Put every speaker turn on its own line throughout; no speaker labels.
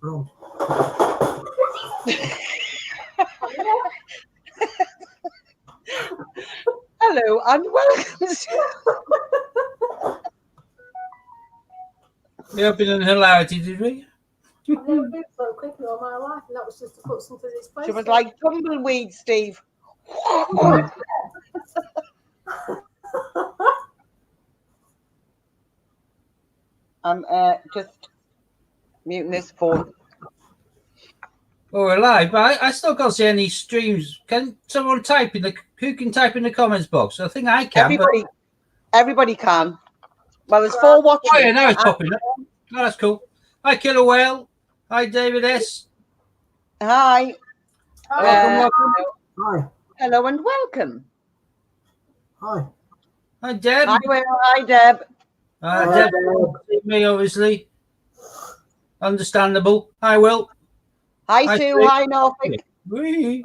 Wrong.
Hello and welcome.
We opened in hilarity, did we?
I've never been so quick in all my life, and that was just to put something in its place.
She was like tumbleweed, Steve. I'm just muting this phone.
Oh, we're live, but I still can't see any streams. Can someone type in the? Who can type in the comments box? I think I can.
Everybody can. Well, there's 4 watching.
Oh yeah, now it's popping up. Oh, that's cool. Hi, Killer Whale. Hi, David S.
Hi.
Welcome.
Hi.
Hello and welcome.
Hi.
Hi, Deb.
Hi, Will. Hi, Deb.
Deb, me obviously. Understandable. Hi, Will.
Hi, Sue. Hi, Norfolk.
Wee.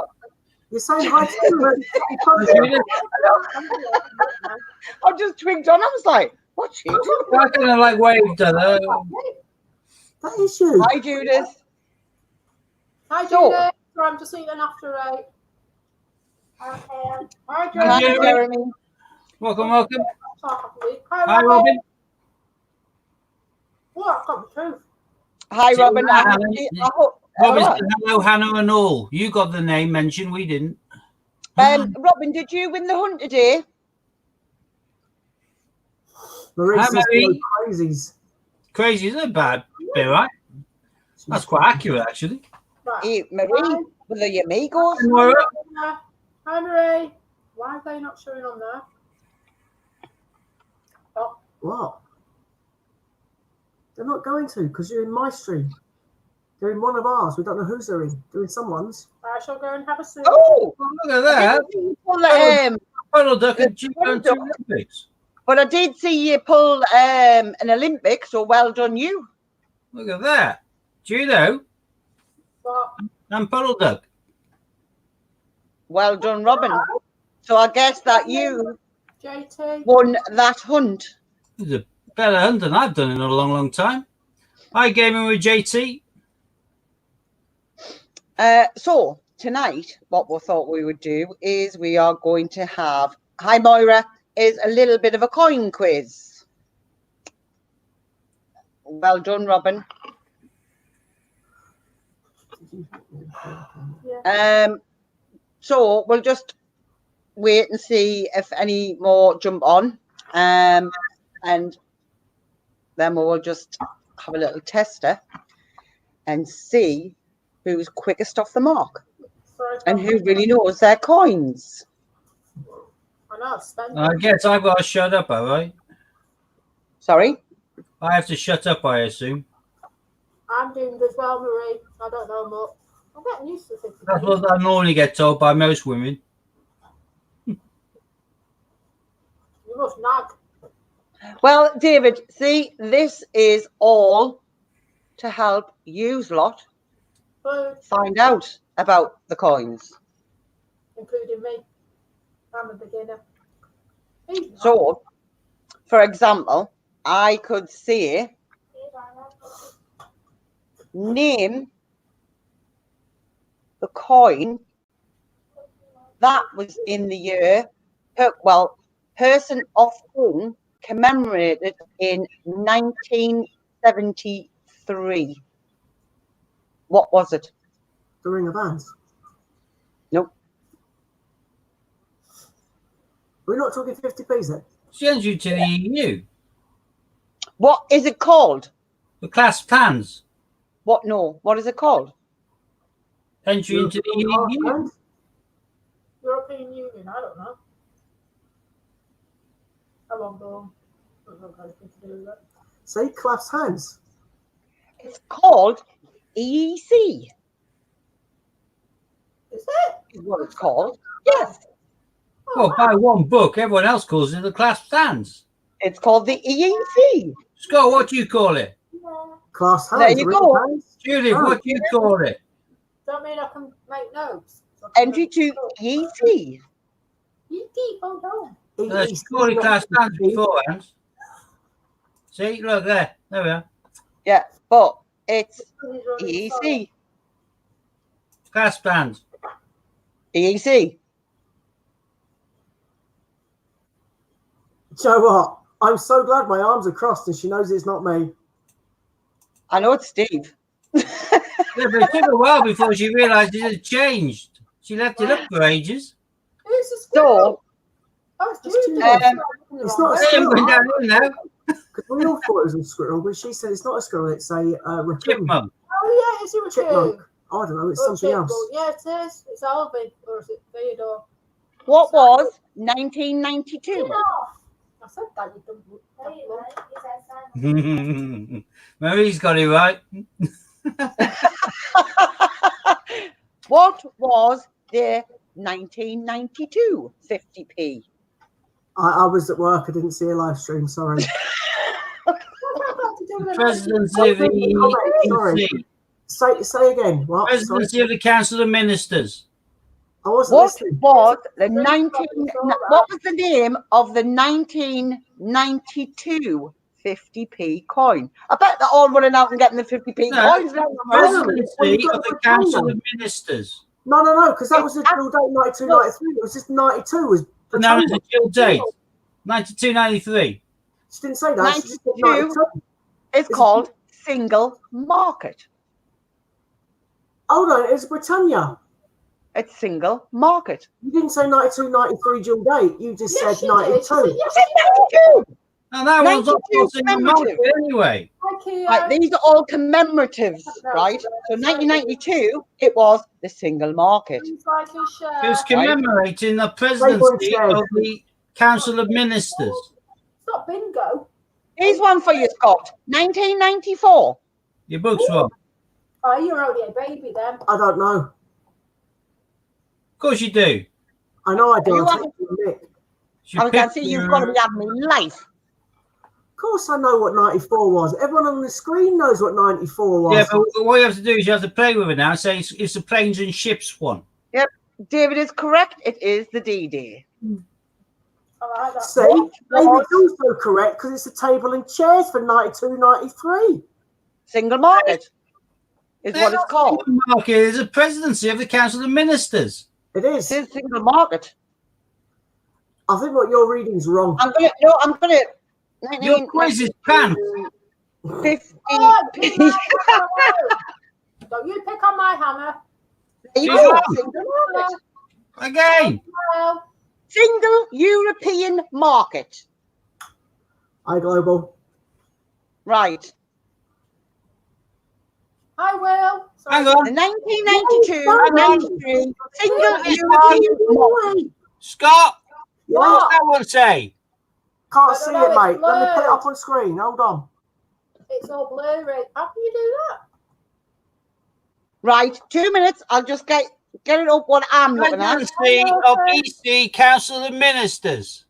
You're saying hi to
I just twigged on. I was like, what's she doing?
I kind of like waved at her.
That is you.
Hi, Judith.
Hi, Judith. So I'm just eating after 8. Hi,
Jeremy.
Welcome.
Hi,
Hi, Robin.
Oh, I've got the truth.
Hi, Robin.
Robin said hello, Hannah and all. You got the name mentioned. We didn't.
Robin, did you win the hunt today?
Marie says crazies.
Crazy is a bad bit, right? That's quite accurate, actually.
Right.
Hey, Marie, with the amigos.
Hi, Marie. Why are they not showing on there? Oh.
What? They're not going to because you're in my stream. They're in one of ours. We don't know whose they're in. They're in someone's.
I shall go and have a soup.
Oh,
look at that. Puddle duck and Olympics.
But I did see you pull an Olympic, so well done you.
Look at that. Judo and puddle duck.
Well done, Robin. So I guess that you
JT
won that hunt.
It's a better hunt than I've done in a long, long time. Hi, gaming with JT.
So tonight, what we thought we would do is we are going to have, hi Moira, is a little bit of a coin quiz. Well done, Robin. So we'll just wait and see if any more jump on, and then we'll just have a little tester and see who's quickest off the mark and who really knows their coins.
I guess I've got to shut up, have I?
Sorry?
I have to shut up, I assume.
I'm doing as well, Marie. I don't know much. I'm getting used to this.
That's what I normally get told by most women.
You must nag.
Well, David, see, this is all to help you lot find out about the coins.
Including me. I'm a beginner.
So, for example, I could say, name the coin that was in the year, person of whom commemorated in 1973. What was it?
The Ring of Bands.
Nope.
We're not talking 50p's then.
Sends you to the EU.
What is it called?
The clasped hands.
What? No. What is it called?
Entry into the EU.
European Union. I don't know. How long ago?
Say clasped hands.
It's called EEC.
Is it?
Is what it's called. Yes.
Well, by one book, everyone else calls it the clasped hands.
It's called the EEC.
Scott, what do you call it?
Clasped hands.
There you go.
Judith, what do you call it?
Don't mean I can make notes.
Entry to EEC.
Oh no.
She called it clasped hands beforehand. See, look there. There we are.
Yeah, but It's
He's running slow.
EEC.
Gas band.
EEC.
Do you know what? I'm so glad my arms are crossed and she knows it's not me.
I know it's Steve.
Yeah, but it took a while before she realised it had changed. She left it up for ages.
Who's the squirrel?
So,
Oh, it's
It's
Judy.
it's not a
Hey, I'm
squirrel.
going down here now.
Because we all thought it was a squirrel, but she said it's not a squirrel, it's a raccoon.
Chipmunk.
Oh, yeah, it's a
Chipmunk.
raccoon.
I don't know, it's
Or
something
chipmunk.
else.
Yeah, it is. It's Alvin. Or is it Theodore?
what was 1992?
I said that. You don't.
Marie's got it right.
What was the 1992 50p?
I was at work, I didn't see a live stream, sorry.
Presidency of the
Sorry.
EC.
Say again. What? Sorry.
Presidency of the Council of Ministers.
I wasn't
What
listening.
was the 19? What was the name of the 1992 50p coin? I bet they're all running out and getting the 50p
No.
coins now.
Presidency of the Council of Ministers.
No, because that was the due date 92, 93. It was just 92 was
And that was
Britannia.
the due date. 92, 93.
She didn't say that. She just said
92.
92.
It's called single market.
Hold on, it's Britannia.
It's single market.
You didn't say 92, 93 due date. You just
Yes,
said
she did.
92.
She said, yes,
It's
she did.
92.
And that one's
92
also in the market anyway.
Thank you.
Right, these are all commemoratives, right? So 1992, it was the single market.
Things like his
It was
shirt.
commemorating the presidency of the Council of Ministers.
It's not bingo.
Here's one for you, Scott. 1994.
Your book's wrong.
Oh, you're only a baby then.
I don't know.
Of course you do.
I know I do.
You
I'll
are-
take you a Nick.
Your
I can see
picture-
you've got to be having me life.
Of course I know what 94 was. Everyone on the screen knows what 94 was.
Yeah, but what you have to do is you have to play with it now. Say it's the planes and ships one.
David is correct. It is the D-Day.
I like that.
See, David's also correct because it's the table and chairs for 92, 93.
Single market is what it's called.
Market is the presidency of the Council of Ministers.
It is.
It is single market.
I think what you're reading is wrong.
I'm gonna.
Your quiz is pants.
50.
Don't you pick on my hammer.
There you
She's
go.
wrong.
Single market.
Again.
Well,
Single European market.
Hi, Global.
Right.
I will. Sorry.
Hang on.
The 1992,
Hang on.
93 single European market.
Scott,
Yeah,
what does that one say?
can't
I
see
don't
it,
know,
mate.
it's
Let me put it
blurred.
up on screen. Hold on.
It's all blurry. How can you do that?
Right. 2 minutes. I'll just get it up what I'm looking at.
Presidency of EC Council of Ministers.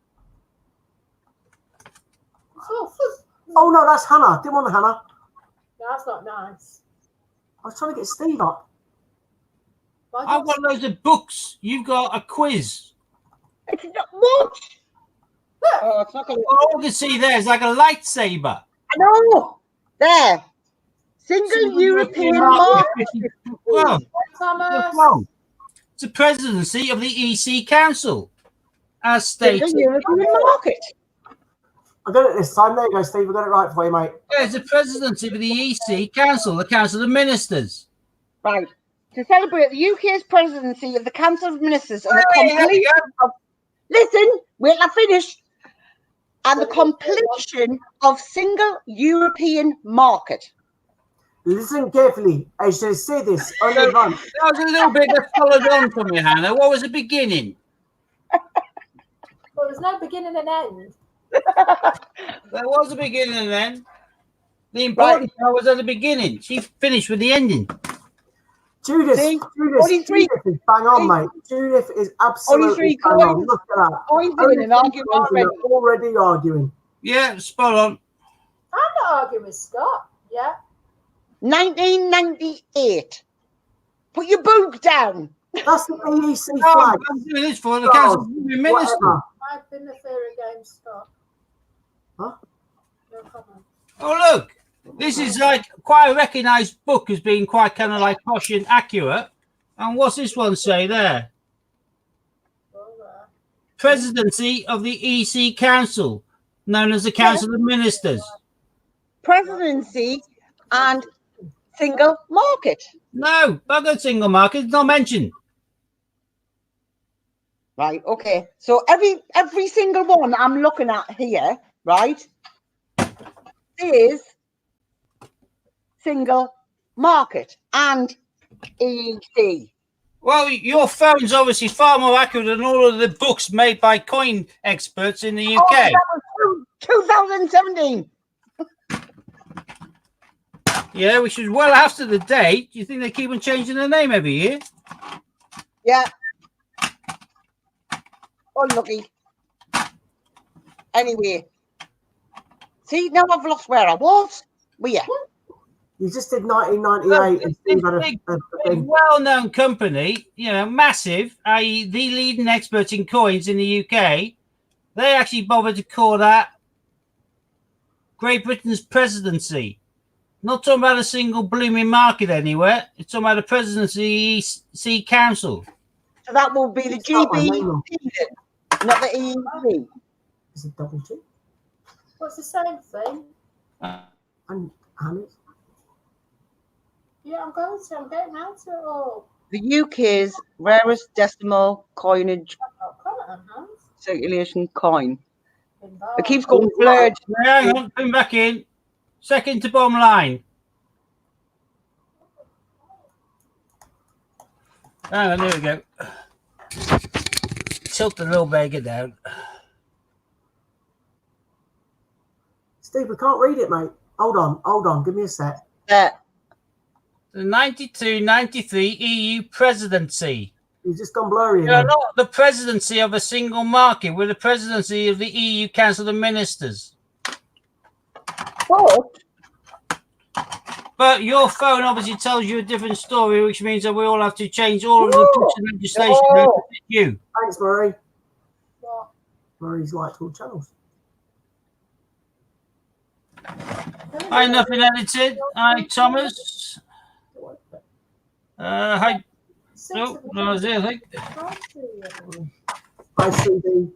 It's all fuzz.
Oh, no, that's Hannah. Didn't want Hannah.
That's not nice.
I was trying to get Steve up.
Why
I've
don't-
got loads of books. You've got a quiz.
It's not, what? Oh, it's not going to.
All I can see there is like a lightsaber.
I know. There. Single European market.
Well,
Thomas.
what's wrong? It's the presidency of the EC Council, as stated.
Single European market.
I got it this time. There you go, Steve. I got it right for you, mate.
Yeah, it's the presidency of the EC Council, the Council of Ministers.
Right. To celebrate the UK's presidency of the Council of Ministers and the
Hey, there we
completion of. Listen, wait till I finish. And the completion of single European market.
Listen carefully. I shall say this on advance.
That was a little bit that followed on from you, Hannah. What was the beginning?
Well, there's no beginning and end.
There was a beginning and end. The important part was at the beginning. She finished with the ending.
Judith,
See?
Judith
43.
Judith is bang on, mate. Judith is absolutely
43
bang on.
coins.
Look at that.
Coins
Only
in an argument
coins and
already.
they're already arguing.
Yeah, spot on.
I'm not arguing with Scott. Yeah.
1998. Put your book down.
That's the EEC
No,
flag.
I'm doing this for the
God,
Council of Ministers.
Whatever.
I've been the fair game, Scott.
Huh?
No comment.
Oh, look. This is like quite a recognised book as being quite kind of like posh and accurate. And what's this one say there? Presidency of the EC Council, known as the Council of Ministers.
Presidency and single market.
No, not the single market. It's not mentioned.
Right, okay. So every single one I'm looking at here, right, is single market and EC.
Well, your phone's obviously far more accurate than all of the books made by coin experts in the UK.
Oh, that was 2017.
Yeah, which is well after the date. Do you think they keep on changing the name every year?
Yeah. Unlucky. Anyway. See, now I've lost where I was. Well, yeah.
You just did 1998 and Steve had a
big well-known company, you know, massive, i.e. the leading expert in coins in the UK. They actually bothered to call that Great Britain's presidency. Not talking about a single blooming market anywhere. It's talking about the presidency EC Council.
So that will be the GB, not the EEC.
Is it double G?
What's the same thing?
And Hannes?
Yeah, I'm getting out of it all.
The UK's rarest decimal coinage circulation coin. It keeps going blurred.
Hang on, come back in. Second to bottom line. Hang on, there we go. Tilt the little beggar down.
Steve, we can't read it, mate. Hold on. Give me a sec.
There.
The 92-93 EU presidency.
You've just gone blurry
You're
again.
not the presidency of a single market. We're the presidency of the EU Council of Ministers.
What?
But your phone obviously tells you a different story, which means that we all have to change all of the books and legislation to fit you.
Thanks, Murray. What? Murray's liked all channels.
Hi, Nothing Edited. Hi, Thomas. Hi. No, that was it, I think.
Hi, CD.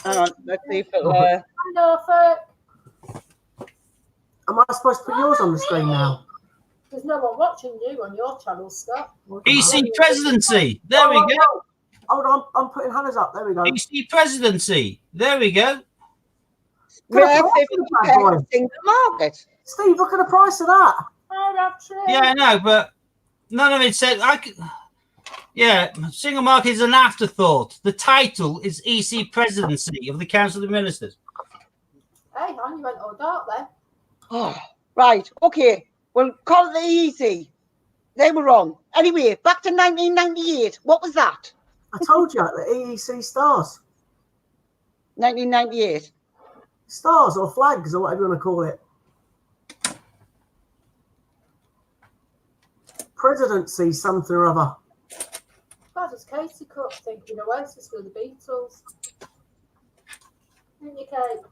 Hang on, let's see if it'll.
Am I supposed to put yours on the screen now?
There's no one watching you on your channel, Scott.
EC presidency. There we go.
Hold on, I'm putting Hannah's up. There we go.
EC presidency. There we go.
Single market.
Steve, look at the price of that.
Yeah, I know, but none of it said I could. Yeah, single market is an afterthought. The title is EC presidency of the Council of Ministers.
Hey, hon, you went all dark then.
Oh, right. Okay. Well, call it the EC. They were wrong. Anyway, back to 1998. What was that?
I told you, the EEC stars.
1998.
Stars or flags or whatever you want to call it. Presidency, something or other.
God, it's Katie Cook thinking Oasis were the Beatles. Didn't you, Kate?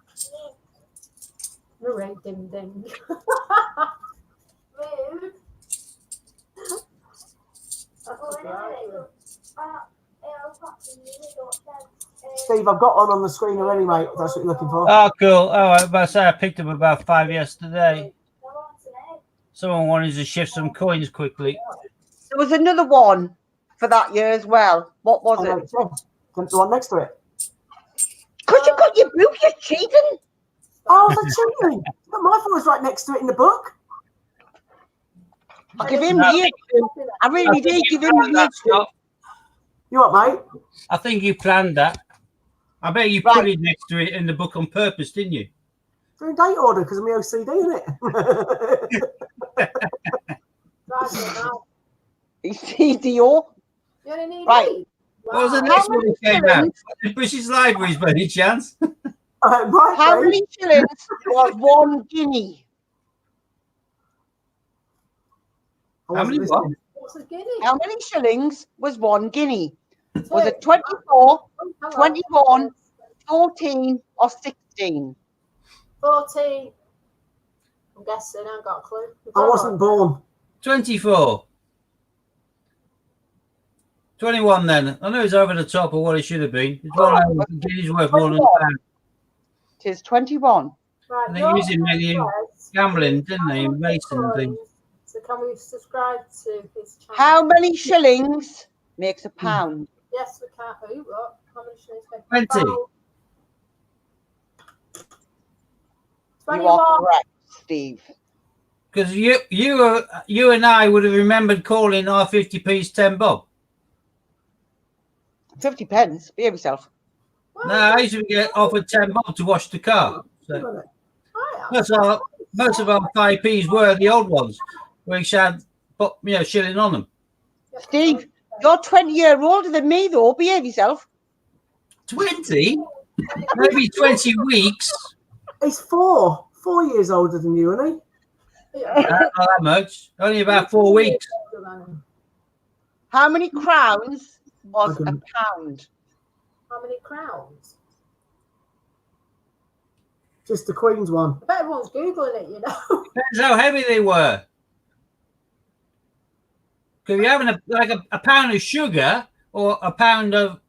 Marie, ding ding. Rude.
Steve, I've got one on the screen already, mate. If that's what you're looking for.
Oh, cool. Oh, I was about to say I picked up about 5 yesterday. Someone wanted to shift some coins quickly.
There was another one for that year as well. What was it?
The one next to it.
Because you got your book, you're cheating.
Oh, they're cheating. But my phone was right next to it in the book.
I give him the I really did give him the
You what, mate?
I think you planned that. I bet you put it next to it in the book on purpose, didn't you?
They're in date order because of my OCD, isn't it?
CDO.
Right.
What was the next one that came out? The British Libraries, by any chance?
Right,
how many shillings was 1 guinea?
How many what?
How many shillings was 1 guinea? Was it 24, 21, 14, or 16?
14. I'm guessing. I ain't got a clue.
I wasn't born.
24. 21 then. I know it's over the top of what it should have been. It's one of Guinea's worth more than a pound.
It is 21.
Right,
And they use it in gambling, didn't they? In racing and things.
So can we subscribe to his channel?
How many shillings makes a pound?
Yes, we can. Who? What? How many shillings make
20.
a pound?
You are correct, Steve.
Because you and I would have remembered calling our 50p's 10 bob.
50 pence. Behave yourself.
No, I used to get offered 10 bob to wash the car. So most of our 5p's were the old ones, which had shilling on them.
Steve, you're 20 years older than me, though. Behave yourself.
20? Maybe 20 weeks.
He's 4 years older than you, isn't he?
Not that much. Only about 4 weeks.
How many crowns was a pound?
How many crowns?
Just the Queen's one.
I bet everyone's Googling it, you know.
Depends how heavy they were. Because you're having a pound of sugar or a pound of...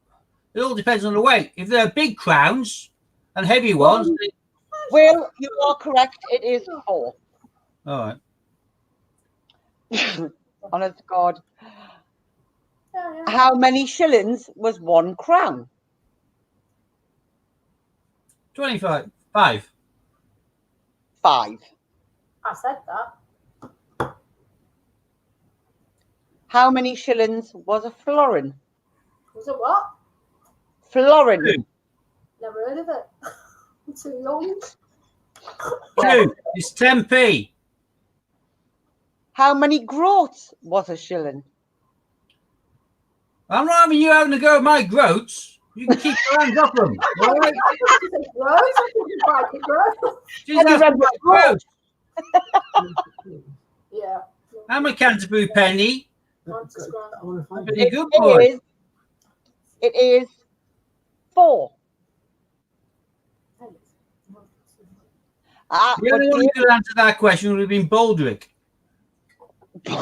It all depends on the weight. If they're big crowns and heavy ones...
Well, you are correct. It is 4.
All right.
Honest to God.
Yeah.
How many shillings was 1 crown?
25. 5.
5.
I said that.
How many shillings was a florin?
Was it what?
Florin.
2.
Never heard of it. I'm too young.
2. It's 10p.
How many groats was a shilling?
I'm not having you having to go at my groats. You can keep your hands off them. All right? She's
Have you read
asking about groats.
Yeah.
I'm a Canterbury penny.
I want to find
Pretty
it.
good boy.
It is 4.
The only one who could answer that question would have been Baldrick.
David,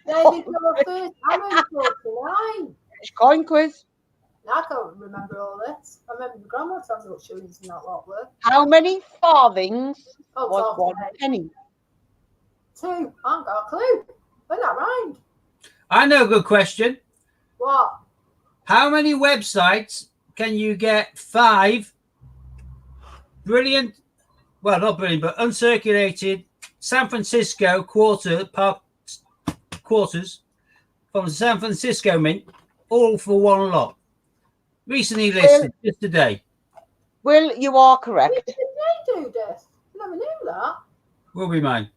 you're first. I'm only 49.
Coin quiz.
I can't remember all this. I remember my grandma telling me what shillings and that lot were.
How many farthings
Oh,
was 1
okay.
penny?
2. I ain't got a clue. When that rhymed.
I know a good question.
What?
How many websites can you get 5 brilliant, well, not brilliant, but uncirculated San Francisco quarters from the San Francisco Mint, all for 1 lot? Recently listed, just today.
Will, you are correct.
Did they do this? I never knew that.
Will be mine.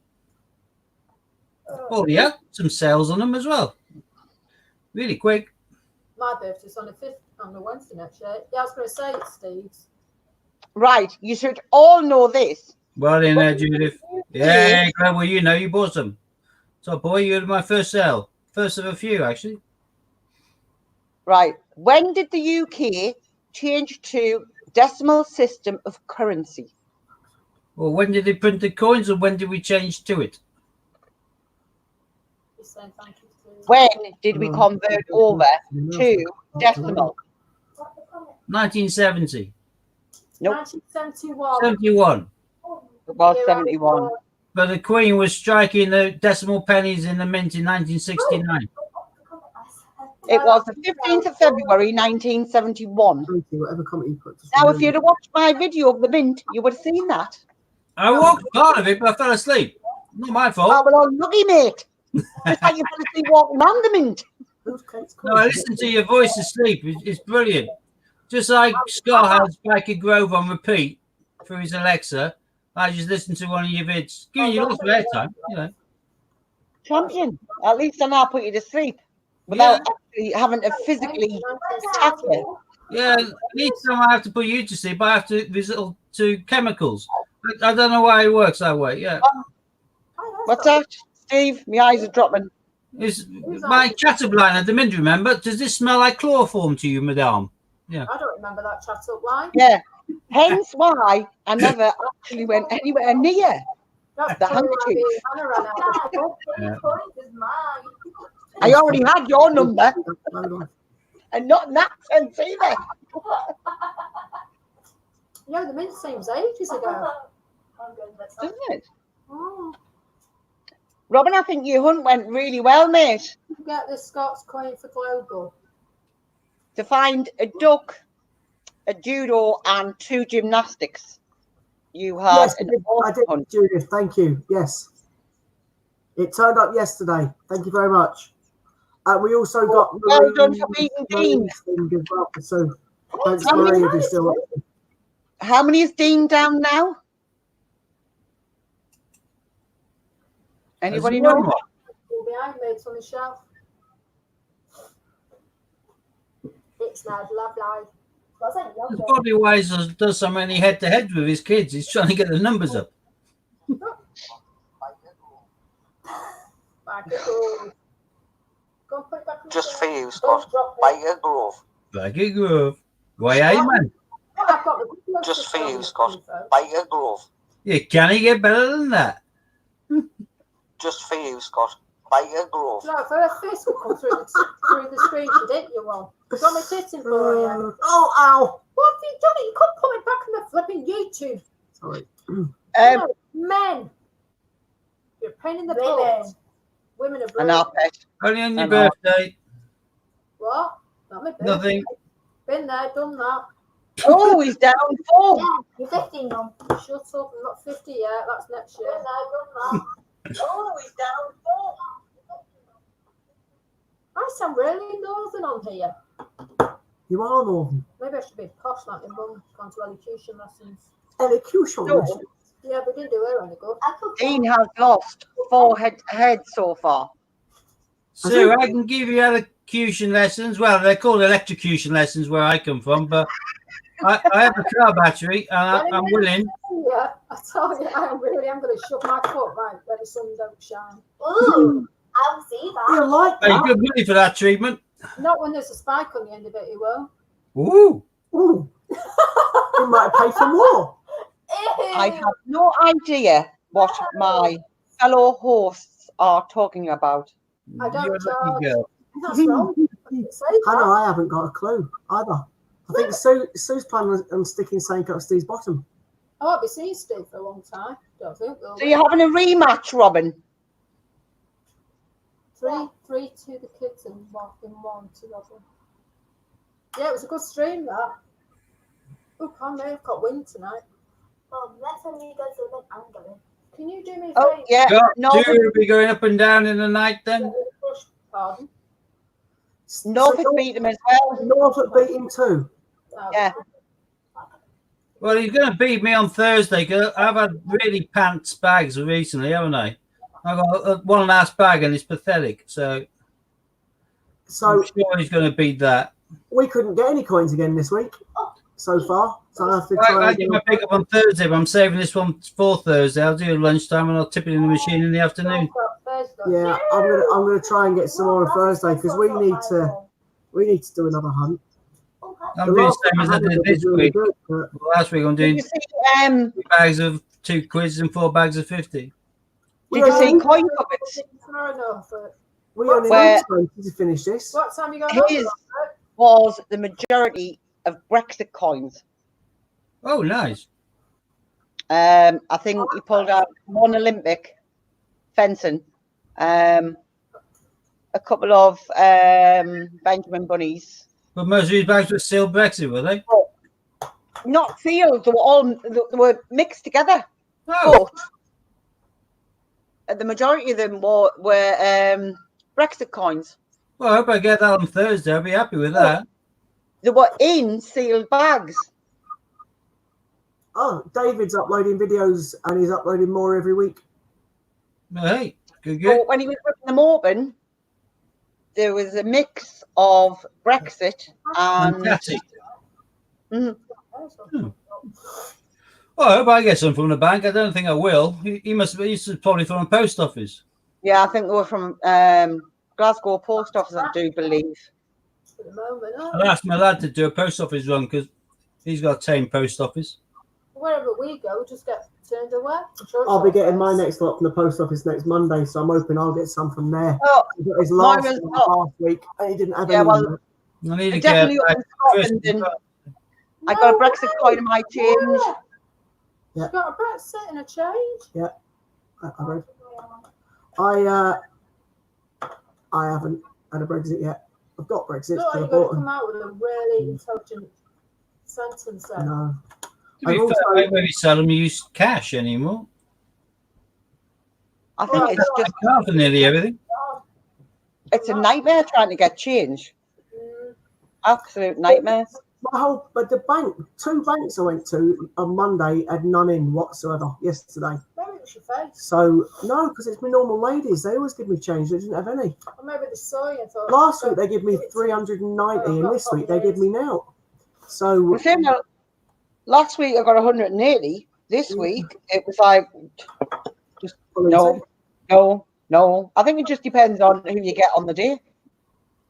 Oh, yeah, some sales on them as well. Really quick.
My birthday's on the 5th, on the Wednesday next year. Yeah, I was going to say it's Steve's.
Right, you should all know this.
Well in there, Judith. Yeah, well, you know, you bought some. So, boy, you had my first sale. First of a few, actually.
Right, when did the UK change to decimal system of currency?
Well, when did they print the coins, or when did we change to it?
He's saying thank you to
When did we convert over to decimal?
1970.
Nope.
1971.
71.
It was 71.
But the Queen was striking the decimal pennies in the mint in 1969.
It was the 15th of February 1971.
Whatever comment you put.
Now, if you'd have watched my video of the mint, you would have seen that.
I walked part of it, but I fell asleep. Not my
Oh,
fault.
well, lucky, mate. It's like you fell asleep walking on the mint.
No, I listened to your voice asleep. It's brilliant. Just like Scott had Spiker Grove on repeat through his Alexa, I just listened to one of your vids. Giving you lots of airtime, you know.
Champion. At least I now put you to sleep without actually having to physically attack you.
Yeah, each time I have to put you to sleep, I have to resort to chemicals. I don't know why it works that way. Yeah.
What's that, Steve? My eyes are dropping.
Is my chatterblind at the mint, remember? Does this smell like chloroform to you, madame? Yeah.
I don't remember that chat up line.
Yeah. Hence why I never actually went anywhere near
That's
The
probably why
handkerchief.
me and Hannah ran out.
Yeah.
Coins is mine.
I already had your number,
Hold on.
and not in that sense either.
Yeah, the mint seems ages ago.
I'm good, let's
Doesn't it?
Oh,
Robin, I think your hunt went really well, mate.
get the Scots coin for Global.
To find a duck, a judo, and 2 gymnastics. You had
Yes,
an
I
awesome
did,
hunt.
Judith. Thank you. Yes. It turned up yesterday. Thank you very much. We also got
Well done for beating Dean.
thing as well. So thanks,
How many
Marie, if you're still up.
How many is Dean down now? Anybody
There's one
know?
more.
All behind me, it's on the shelf. It smells lovely.
Smells like
That's
yogurt.
probably why he does so many head-to-heads with his kids. He's trying to get the numbers up.
Back it goes. Go and put it back on the
Just
shelf.
for you,
Don't
Scott.
drop it.
Biker Grove.
Like a groove. Why, amen.
I've got the good luck
Just
to
for
tell
you,
you,
Scott.
folks.
Biker Grove.
Yeah, can he get better than that?
Just for you, Scott. Biker Grove.
No, for her face will come through the screen, she didn't you, one? You got me sitting for you.
Oh, ow.
What have you done? You couldn't put it back on the flipping YouTube.
Sorry.
No, men. You're a pain in the
Women.
butt. Women are
And
brilliant.
our pet.
Only on your
I know.
birthday.
What? Not my birthday.
Nothing.
Been there, done that.
Oh, he's down 4.
Yeah, you're 15 now.
Shut up, I'm not 50 yet. That's next year.
Been there, done that.
Oh, he's down 4.
I sound really northern on here.
You are Northern.
Maybe I should be posh like my mum, gone to elocution lessons.
Elocution.
No.
lesson.
Yeah, but didn't do her any good.
I could
Dean has lost 4 head so far.
So I can give you elocution lessons. Well, they're called electrocution lessons where I come from, but I have a car battery and I'm willing.
Yeah, I tell you, I really am going to shove my foot right where the sun don't shine.
Ooh, I'll see
You
that.
like
Pay
that?
good money for that treatment.
Not when there's a spike on the end of it, you will.
Ooh.
Ooh. You might pay for more.
I have no idea what my fellow hosts are talking about.
I don't
You're a lucky
charge.
girl.
That's wrong. I didn't say
Hannah,
that.
I haven't got a clue either. I think Sue's planning on sticking something up Steve's bottom.
I won't be seeing Steve for a long time. Don't think we'll.
So you're having a rematch, Robin?
Three to the kids and one to Robin. Yeah, it was a good stream that. Oh, I may have got wind tonight.
Next time you go to the event, I'm going.
Can you do me a
Oh,
favour?
yeah.
Got
Norfolk,
to be going up and down in the night then.
Pardon?
Norfolk beat them as well.
Norfolk beat him too.
Oh,
Yeah.
Well, he's going to beat me on Thursday because I've had really pants bags recently, haven't I? I've got 1.5 bag and it's pathetic. So
So
I'm sure he's going to beat that.
we couldn't get any coins again this week so far. So I have to
I
try
get my pick up on Thursday, but I'm saving this one for Thursday. I'll do it lunchtime and I'll tip it in the machine in the afternoon.
Yeah, I'm gonna try and get some more on Thursday because we need to do another hunt.
I'm doing the same as I did this
really
week.
good, but
Last week I'm
Did
doing
you see,
2 bags of 2 quids and 4 bags of 50.
did you see coin puppets?
we only
Where-
need 20 to finish this.
What time you going
His
on?
was the majority of Brexit coins.
Oh, nice.
I think he pulled out 1 Olympic fencing, a couple of Benjamin bunnies.
But most of these bags were still Brexit, were they?
Not sealed; they were mixed together.
Oh,
But the majority of them were Brexit coins.
well, I hope I get that on Thursday. I'll be happy with that.
They were in sealed bags.
Oh, David's uploading videos and he's uploading more every week.
Hey, good.
But when he was ripping them open, there was a mix of Brexit and
Fantastic.
Mhm.
Well, I hope I get some from the bank. I don't think I will. He must be. He's probably from the post office.
Yeah, I think they were from Glasgow Post Office, I do believe.
At the moment,
I'll ask my lad to do a post office run because he's got a tame post office.
Wherever we go, we just get turned away. I'm sure it's
I'll be
all
getting my
face.
next lot from the post office next Monday, so I'm hoping I'll get some from there.
Oh,
I got his
mine
last
was
one
not.
last week, and he didn't have
Yeah,
any.
well,
in it.
I need to
definitely
get
up in Scotland, and I got a Brexit coin in my change.
Yeah.
You've got a Brexit and a change.
I read. I haven't had a Brexit yet. I've got Brexit.
Look like
I
you're going
bought
to
them.
come out with a really intelligent sentence there.
No.
To be
I've
fair,
also-
I don't really seldom use cash anymore.
I think it's
I
just
can't for nearly everything.
it's a nightmare trying to get change.
Mm.
Absolute nightmare.
But the bank, 2 banks I went to on Monday had none in whatsoever yesterday.
Maybe it was your face.
So no, because it's my normal ladies. They always give me change. They didn't have any.
Or maybe they saw you and thought.
Last week they give me 390, and this week they give me now. So
Well, same, last week I got 180. This week it was like no. I think it just depends on who you get on the day.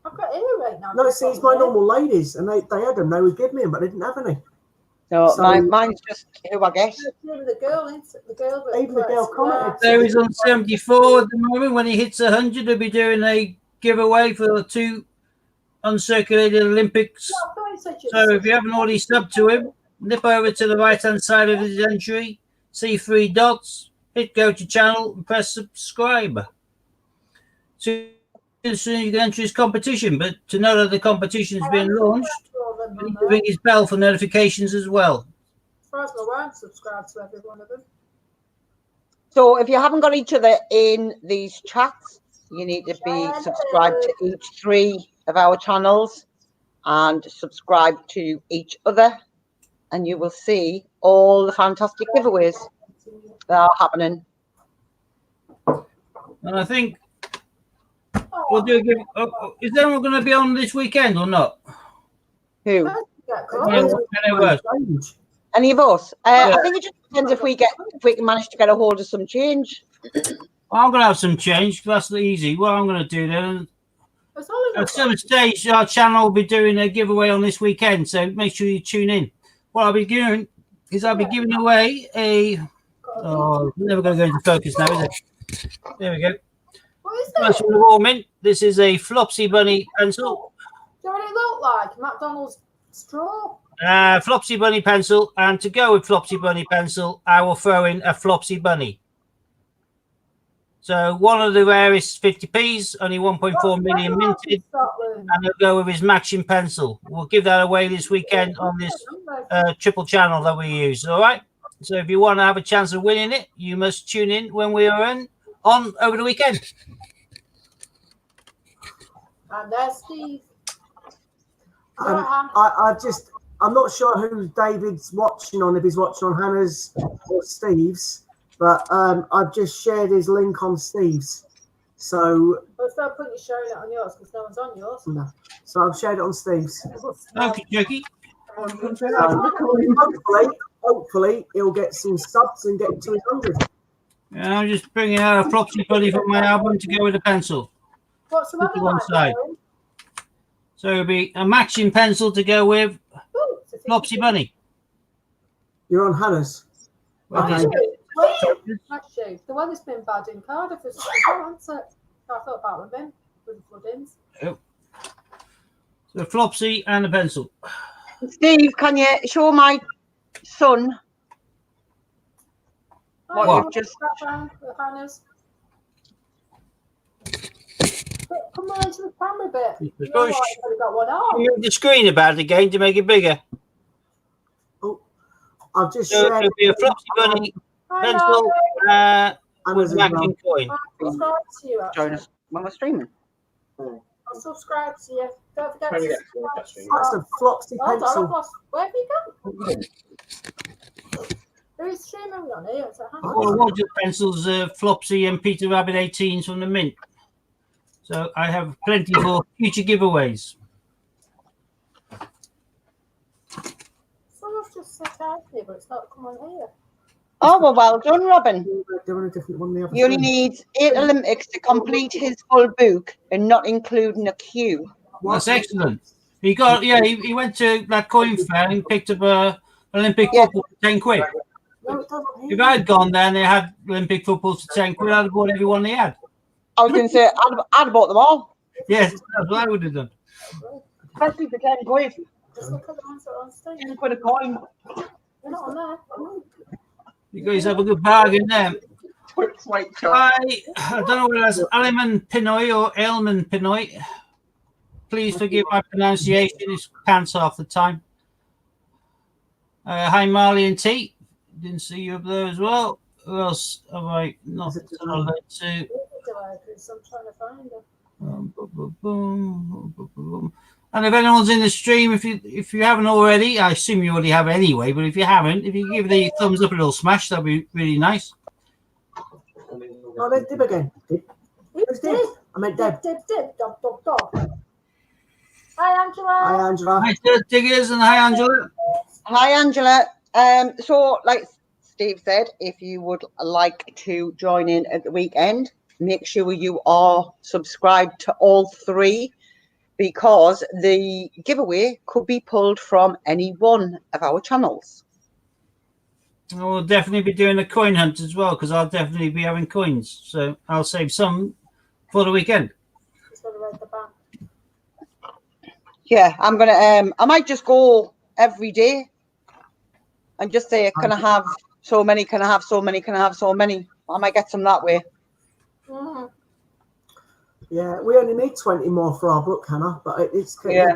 I've got any right now.
No, see, it's my normal ladies, and they had them. They would give me them, but they didn't have any.
So,
So-
mine's just who I get.
Even the girl, the girl. that
Even the girl
collects-
commented.
There he's on 74 at the moment. When he hits 100, he'll be doing a giveaway for the 2 uncirculated Olympics.
Yeah, I thought you said you-
So if you haven't already subbed to him, nip over to the right-hand side of his entry, see 3 dots, hit go to channel, and press subscribe. So as soon as you can enter his competition, but to know that the competition has been launched, you need to ring his bell for notifications as well.
As far as I won't subscribe to every one of them.
So if you haven't got each other in these chats, you need to be subscribed to each 3 of our channels and subscribe to each other, and you will see all the fantastic giveaways that are happening.
And I think we'll do a give. Is anyone going to be on this weekend or not?
Who?
Yeah,
Change.
Any of us?
Yeah.
I think it just depends if we can manage to get a hold of some change.
I'm going to have some change. That's easy. What I'm going to do then,
It's only
at some stage, our channel will be doing a giveaway on this weekend, so make sure you tune in. What I'll be doing is I'll be giving away a. Oh, never going to go into focus now, is it? There we go.
What is
First
it?
one of all, mint. This is a Flopsy Bunny pencil.
Do you know what it look like? McDonald's straw.
Flopsy Bunny pencil, and to go with Flopsy Bunny pencil, I will throw in a Flopsy Bunny. So one of the rarest 50p's, only 1.4 million minted, and I'll go with his matching pencil. We'll give that away this weekend on this triple channel that we use. All right. So if you want to have a chance of winning it, you must tune in when we are on over the weekend.
And there's Steve.
I'm not sure who David's watching on, if he's watching on Hannah's or Steve's, but I've just shared his link on Steve's. So,
Well, it's no point you sharing it on yours because no one's on yours.
no. So I've shared it on Steve's.
Okay, Jackie.
Hopefully, he'll get some subs and get to his 100.
Yeah, I'm just bringing out a Flopsy Bunny from my album to go with a pencil.
What's the
Put
weather
to one
like?
side.
Darren?
So it'll be a matching pencil to go with
Ooh, it's a
Flopsy Bunny.
You're on Hannah's.
Well,
Okay.
Actually, the weather's been bad in Cardiff as well, hasn't it? I thought about them with the floodings.
So Flopsy and a pencil.
Steve, can you show my son what
What?
you've just?
The Hannah's. Come on into the camera a bit. You know what? You've only got one arm.
Move the screen about again to make it bigger.
I've just
So
shared
it'll be a Flopsy Bunny
Hi,
pencil
Hannah's
with
as
a matching
well.
coin.
I'll subscribe to you.
Join
Actually.
us when we're streaming.
I'll subscribe to you. Don't forget to subscribe.
That's a Flopsy
Hold on, I've
pencil.
lost. Where have you gone? Who's streaming on here? It's a hand.
All the Roger pencils, Flopsy and Peter Rabbit 18s from the mint. So I have plenty for future giveaways.
Someone's just set out here, but it's not come on here.
Oh, well done, Robin.
They're on a different one. The other
You only
side.
need 8 Olympics to complete his full book and not including a queue.
That's excellent. He got he went to that coin fair and picked up Olympic
Yeah.
football for 10 quid.
No, it doesn't.
If I'd gone there and they had Olympic football for 10 quid, I'd have bought every one they had.
I was going to say, I'd have bought them all.
Yes, that's what I would have done.
Especially for 10 quid.
Just look at the ones that are on stage.
10 quid a coin.
They're not on there.
You guys have a good bargain there.
Wait,
I don't know whether that's Alman Pinoy or Elman Pinoy. Please forgive my pronunciation. It's pants half the time. Hi, Marley and T. Didn't see you up there as well. Who else have I not said hello to?
I'm trying to find them.
And if anyone's in the stream, if you haven't already, I assume you already have anyway, but if you haven't, if you give the thumbs up a little smash, that'd be really nice.
Oh, there's Dib again. Who's Dib? I meant Deb.
Dib, dog. Hi, Angela.
Hi, Angela.
Hi, Diggers, and hi, Angela.
Hi, Angela. So, like Steve said, if you would like to join in at the weekend, make sure you are subscribed to all three, because the giveaway could be pulled from any one of our channels.
We'll definitely be doing a coin hunt as well, because I'll definitely be having coins. So I'll save some for the weekend.
Just gotta write the back.
Yeah, I'm gonna. I might just go every day and just say, can I have so many? Can I have so many? Can I have so many? I might get some that way.
Mm-hmm.
Yeah, we only need 20 more for our book, Hannah. But it's
Yeah.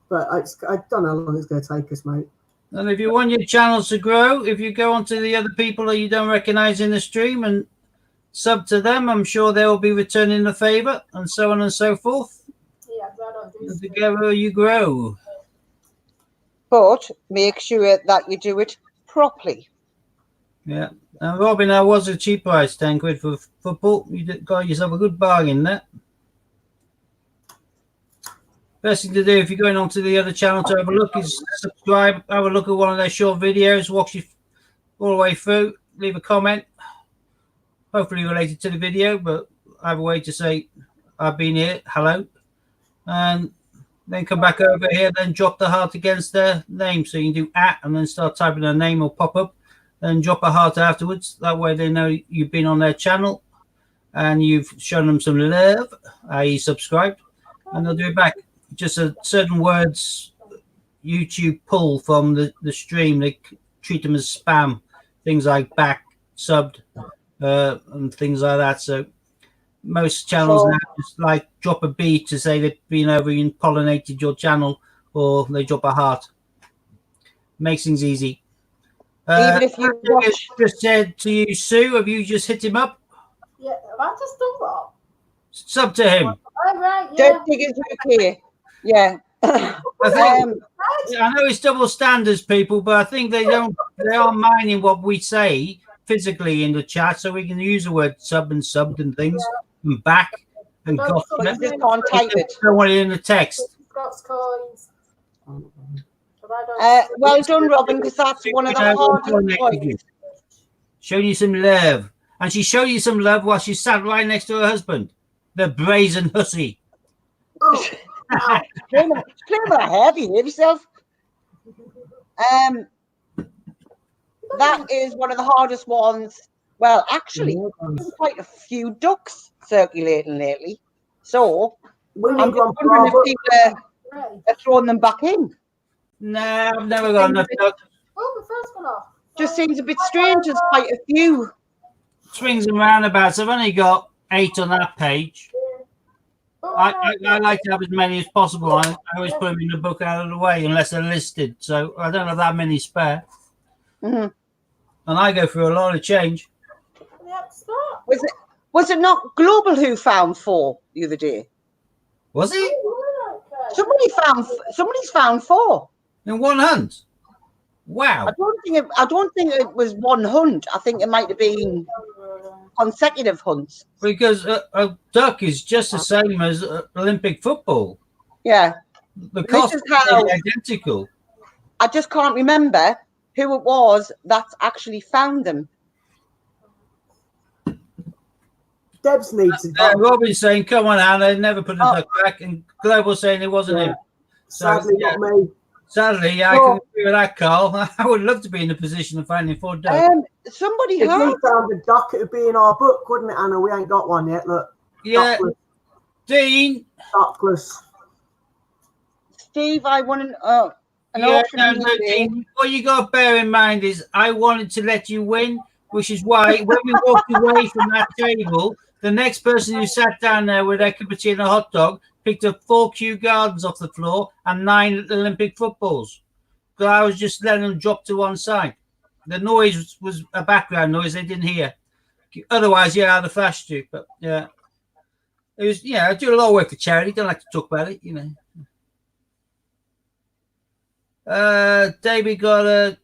But I don't know how long it's going to take us, mate.
And if you want your channels to grow, if you go onto the other people that you don't recognize in the stream and sub to them, I'm sure they will be returning the favor, and so on and so forth.
Yeah, I don't do
And together you grow.
But make sure that you do it properly.
Yeah. And Robin, that was a cheap price, 10 quid for football. You got yourself a good bargain there. Best thing to do if you're going on to the other channel to have a look is subscribe, have a look at one of their short videos, watch you all the way through, leave a comment, hopefully related to the video, but I have a way to say I've been here, hello, and then come back over here, then drop the heart against their name. So you can do @ and then start typing their name or pop up, then drop a heart afterwards. That way they know you've been on their channel and you've shown them some love, i.e. subscribed, and they'll do it back. Just certain words YouTube pull from the stream, they treat them as spam, things like back, subbed, and things like that. So most channels now just like drop a B to say they've been over and pollinated your channel, or they drop a heart. Makes things easy.
Even if you watch,
just said to you, Sue, have you just hit him up?
Yeah, have I just done what?
Sub to him.
Oh, right, yeah.
Don't dig into here. Yeah.
I know it's double standards, people, but I think they are minding what we say physically in the chat, so we can use the word sub and subbed and things, and back and
But
got.
But you just can't type it.
Don't want it in the text.
Scott's coins. But I don't.
Well done, Robin, because that's one of the hardest points.
Showing you some love, and she showed you some love while she sat right next to her husband, the brazen hussy.
Play with a hair, behave yourself. That is one of the hardest ones. Well, actually, there's quite a few ducks circulating lately. So
We
I'm
need
just
one for
wondering
our
if
book.
people
Right.
are throwing them back in.
No, I've never got enough ducks.
Oh, the first one off.
Just seems a bit strange. There's quite a few.
Swings and roundabouts. I've only got 8 on that page.
Oh,
I like to have as many as possible. I always put them in the book out of the way unless they're listed. So I don't have that many spare.
Mm-hmm.
And I go through a lot of change.
Yep, stop.
Was it not Global who found 4 the other day?
Was it?
Somebody's found 4.
In one hunt? Wow.
I don't think it was one hunt. I think it might have been consecutive hunts.
Because a duck is just the same as Olympic football.
Yeah.
The
This
cost
is
is
how-
identical.
I just can't remember who it was that's actually found them.
Debs needs to
Robin's saying, come on, Anna, never put a duck back. And Global saying it wasn't him. So,
Sadly,
yeah.
not me.
Sadly, I
So-
can agree with that, Carl. I would love to be in the position of finding 4 duck.
Somebody
If
has.
we found a duck, it would be in our book, wouldn't it, Anna? We ain't got one yet. Look,
Yeah,
duckless.
Dean.
duckless.
Steve, I want an
Yeah,
option.
no, Dean. What you got to bear in mind is I wanted to let you win, which is why when we walked away from that table, the next person who sat down there with their cup of tea and a hot dog picked up 4 Kew Gardens off the floor and 9 Olympic footballs. So I was just letting them drop to one side. The noise was a background noise they didn't hear. Otherwise, yeah, I'd have flashed you. But yeah, it was. Yeah, I do a lot of work for charity. Don't like to talk about it, you know. David got a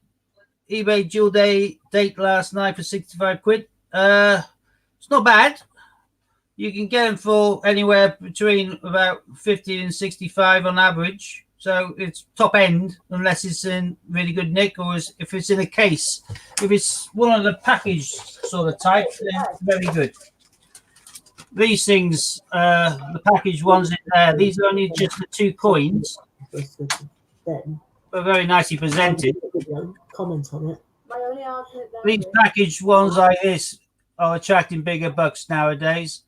eBay dual day date last night for 65 quid. It's not bad. You can get them for anywhere between about 50 and 65 on average. So it's top end, unless it's in really good nick or if it's in a case. If it's one of the package sort of type, then very good. These things, the package ones in there, these are only just the 2 coins, but very nicely presented.
Comment on it.
My only argument there
These
is-
packaged ones like this are attracting bigger bucks nowadays.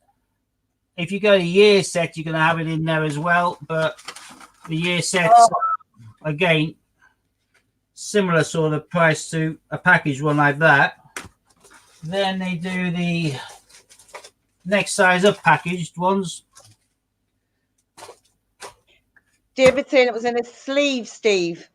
If you go to year set, you're going to have it in there as well, but the year sets, again, similar sort of price to a package one like that. Then they do the next size up packaged ones.
David saying it was in a sleeve, Steve.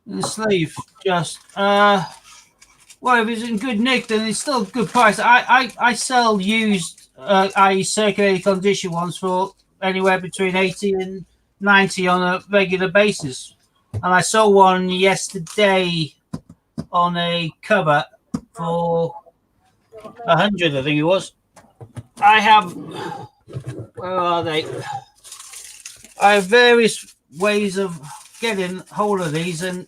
In the sleeve, just well, if it's in good nick, then it's still a good price. I sell used, i.e. circulating condition ones for anywhere between 80 and 90 on a regular basis. And I sold one yesterday on a cover for 100, I think it was. I have, where are they? I have various ways of getting hold of these, and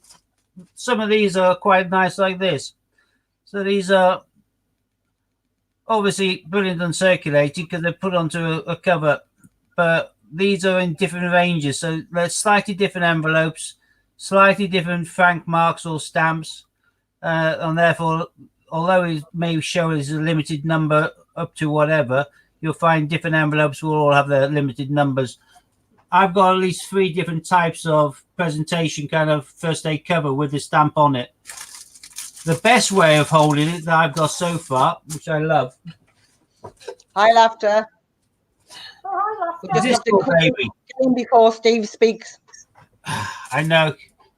some of these are quite nice like this. So these are obviously brilliant uncirculated because they're put onto a cover, but these are in different ranges. So they're slightly different envelopes, slightly different frank marks or stamps, and therefore, although it may show as a limited number up to whatever, you'll find different envelopes will all have their limited numbers. I've got at least 3 different types of presentation kind of first aid cover with the stamp on it. The best way of holding it that I've got so far, which I love,
Hi, Laughter.
Oh,
is
I
this
Just a quick
baby.
thing before Steve speaks.
I know.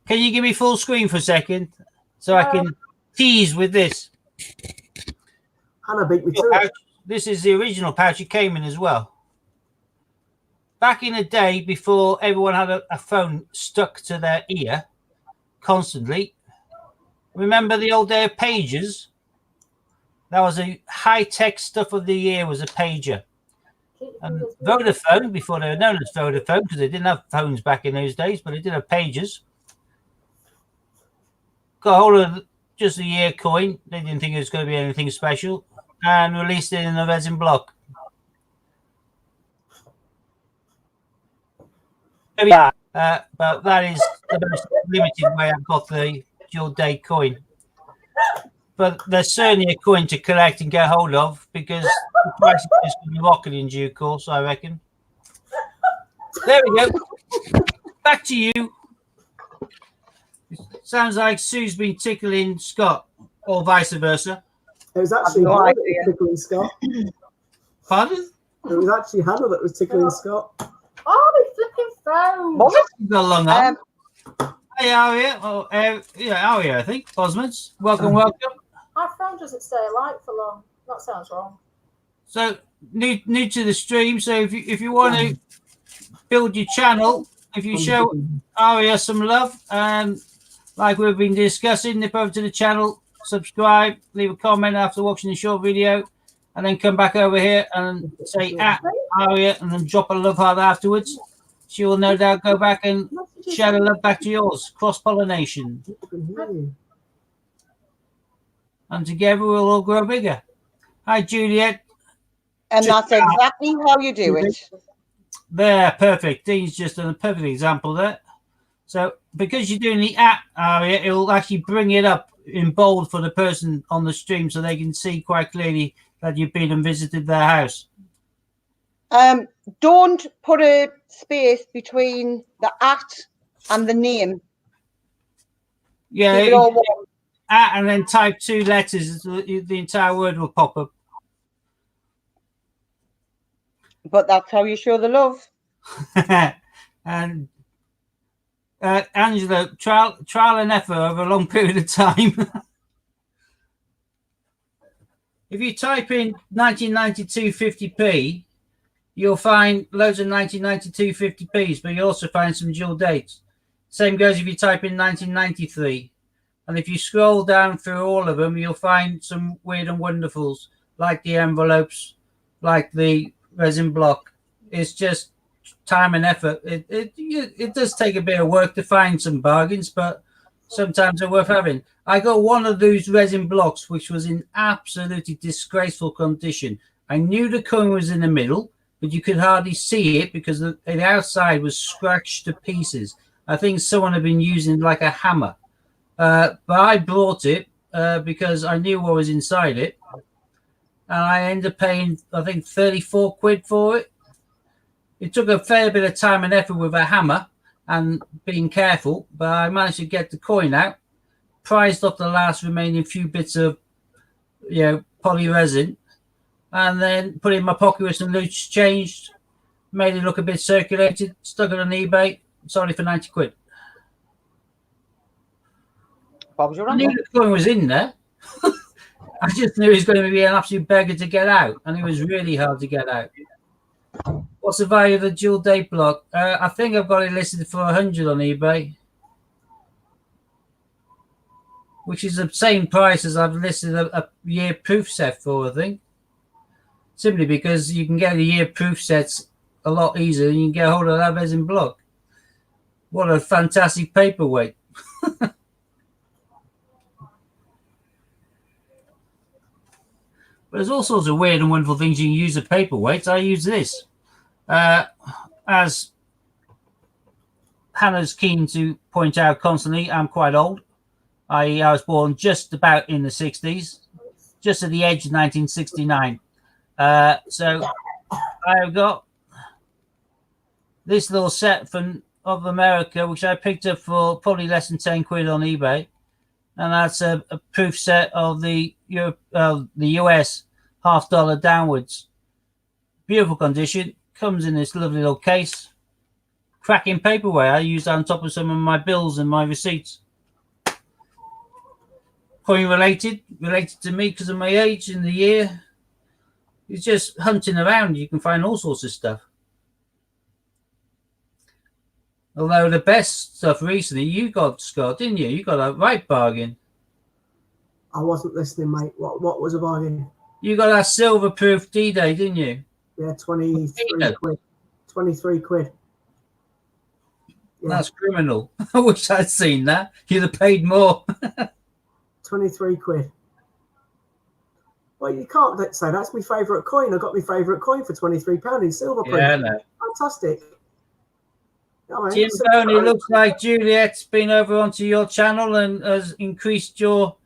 Can you give me full screen for a second so I can tease with this?
Hannah beat me to it.
This is the original pouch it came in as well. Back in the day, before everyone had a phone stuck to their ear constantly, remember the old day of pagers? That was a high-tech stuff of the year, was a pager. And Vodafone, before they were known as Vodafone, because they didn't have phones back in those days, but they did have pagers, got hold of just a year coin. They didn't think it was going to be anything special, and released it in a resin block. But that is the most limited way I've got the dual day coin. But there's certainly a coin to collect and get hold of because the price is going to be rocketing in due course, I reckon. There we go. Back to you. Sounds like Sue's been tickling Scott, or vice versa.
It was actually
no
Hannah that
idea.
was tickling Scott.
Pardon?
It was actually Hannah that was tickling Scott.
Oh, my flipping phone.
Was it?
You've got a long arm. Hey, Aria. Oh, yeah, Aria, I think. Bosmans. Welcome, welcome.
My phone doesn't stay alight for long. That sounds wrong.
So, new to the stream. So, if you want to build your channel, if you show Aria some love, and like we've been discussing, nip over to the channel, subscribe, leave a comment after watching the short video, and then come back over here and say at Aria and then drop a love heart afterwards. She will no doubt go back and share the love back to yours. Cross-pollination. And together we'll all grow bigger. Hi, Juliet.
And that's exactly how you do it.
There, perfect. Dean's just done a perfect example there. So because you're doing the app area, it will actually bring it up in bold for the person on the stream so they can see quite clearly that you've been and visited their house.
Don't put a space between the at and the name.
Yeah,
Keep it all one.
at and then type 2 letters, the entire word will pop up.
But that's how you show the love.
And Angela, trial and effort over a long period of time. If you type in 1992 50p, you'll find loads of 1992 50p's, but you also find some dual dates. Same goes if you type in 1993. And if you scroll down through all of them, you'll find some weird and wonderfuls, like the envelopes, like the resin block. It's just time and effort. It does take a bit of work to find some bargains, but sometimes they're worth having. I got one of those resin blocks, which was in absolutely disgraceful condition. I knew the coin was in the middle, but you could hardly see it because the outside was scratched to pieces. I think someone had been using like a hammer. But I bought it because I knew what was inside it. And I ended up paying, I think, 34 quid for it. It took a fair bit of time and effort with a hammer and being careful, but I managed to get the coin out, prized off the last remaining few bits of, poly resin, and then put it in my pocket with some loose change, made it look a bit circulated, stuck it on eBay, sold it for 90 quid. I knew the coin was in there. I just knew it was going to be an absolute beggar to get out, and it was really hard to get out. What's the value of the dual date block? I think I've got it listed for 100 on eBay, which is the same price as I've listed a year proof set for, I think. Simply because you can get a year proof sets a lot easier than you can get a hold of that resin block. What a fantastic paperweight. But there's all sorts of weird and wonderful things you can use as paperweights. I use this. As Hannah's keen to point out constantly, I'm quite old. I was born just about in the 60s, just at the age of 1969. So I've got this little set of America, which I picked up for probably less than 10 quid on eBay. And that's a proof set of the US $half downwards. Beautiful condition. Comes in this lovely little case. Cracking paperweight. I use that on top of some of my bills and my receipts. Coin related to me because of my age and the year. It's just hunting around. You can find all sorts of stuff. Although the best stuff recently you got, Scott, didn't you? You got a right bargain.
I wasn't listening, mate. What was a bargain?
You got that silver-proof D-Day, didn't you?
Yeah, 23 quid. 23 quid. Yeah. That's
criminal. I wish I'd seen that. You'd have paid more.
23 quid. Well, you can't say that's my favourite coin. I got my favourite coin for £23 in silver proof.
Yeah, I know.
Fantastic.
Jim Boney, looks like Juliet's been over onto your channel and has increased your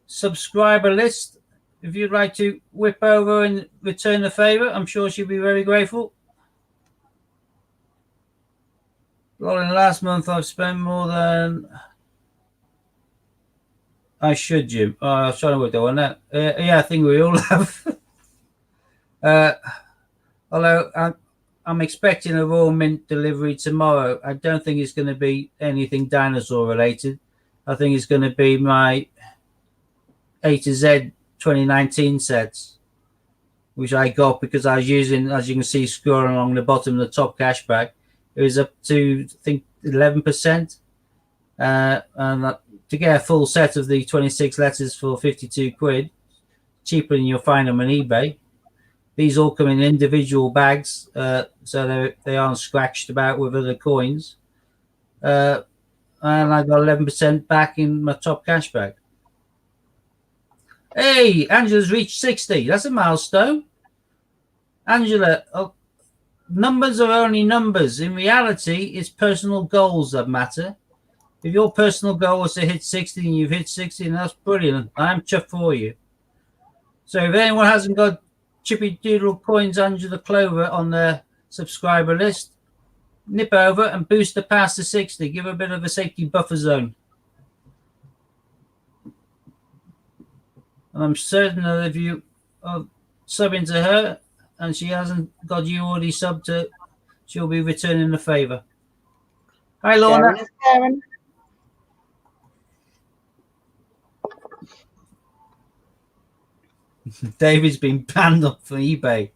subscriber list. If you'd like to whip over and return the favour, I'm sure she'll be very grateful. Well, in the last month, I've spent more than I should, Jim. Oh, I was trying to work on that. Yeah, I think we all have. Although I'm expecting a Royal Mint delivery tomorrow. I don't think it's going to be anything dinosaur related. I think it's going to be my A to Z 2019 sets, which I got because I was using, as you can see, scrolling along the bottom of the top cashback. It was up to, I think, 11%. And to get a full set of the 26 letters for 52 quid, cheaper than you'll find them on eBay. These all come in individual bags, so they aren't scratched about with other coins. And I got 11% back in my top cashback. Hey, Angela's reached 60. That's a milestone. Angela, numbers are only numbers. In reality, it's personal goals that matter. If your personal goal was to hit 60 and you've hit 60, and that's brilliant. I'm chuffed for you. So if anyone hasn't got Chippy Doodle coins under the clover on their subscriber list, nip over and boost the past to 60. Give a bit of a safety buffer zone. And I'm certain that if you are subbing to her and she hasn't got you already subbed to, she'll be returning the favour. Hi, Lorna.
Sharon is Karen.
David's been banned off from eBay.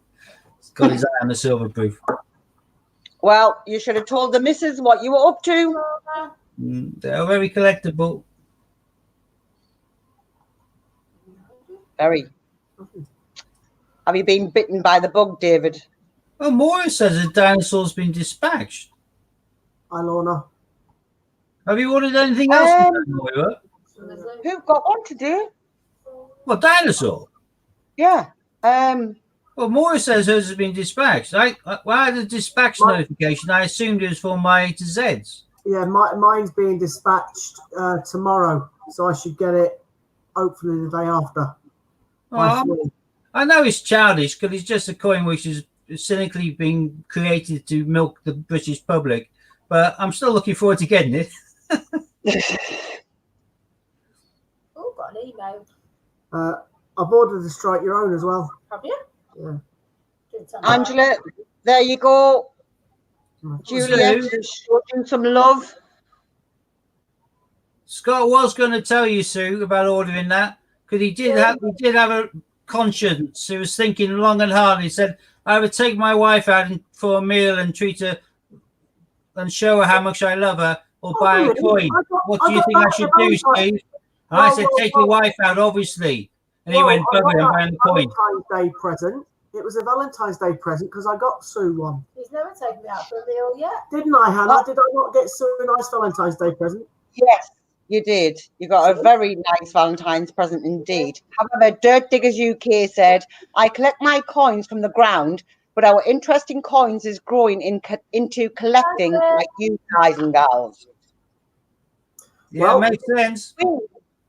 He's got his eye on the silver proof.
Well, you should have told the missus what you were up to.
They're very collectible.
Very. Have you been bitten by the bug, David?
Well, Maura says a dinosaur's been dispatched.
Hi, Lorna.
Have you ordered anything else, Maura?
Who got one today?
What, dinosaur?
Yeah.
Well, Maura says hers has been dispatched. I had a dispatch notification. I assumed it was for my A to Zs.
Yeah, mine's being dispatched tomorrow, so I should get it hopefully the day after.
I know it's childish because it's just a coin which is cynically being created to milk the British public, but I'm still looking forward to getting it.
Oh, got an email.
I've ordered the Strike Your Own as well.
Have you?
Yeah.
Didn't tell me
Angela, there you go. Juliet, showing some love.
Scott was going to tell you, Sue, about ordering that because he did have a conscience. He was thinking long and hard. He said, "I would take my wife out for a meal and treat her and show her how much I love her, or buy a coin. What do you think I should do, Steve?" And I said, "Take your wife out, obviously." And he went, "Bugger, I'm buying the coin."
Valentine's Day present. It was a Valentine's Day present because I got Sue one.
He's never taken me out for a meal yet.
Didn't I, Hannah? Did I not get Sue a nice Valentine's Day present?
Yes, you did. You got a very nice Valentine's present indeed. However, Dirt Diggers UK said, "I collect my coins from the ground, but our interest in coins is growing into collecting like you guys and gals."
Yeah,
Well,
makes sense.
We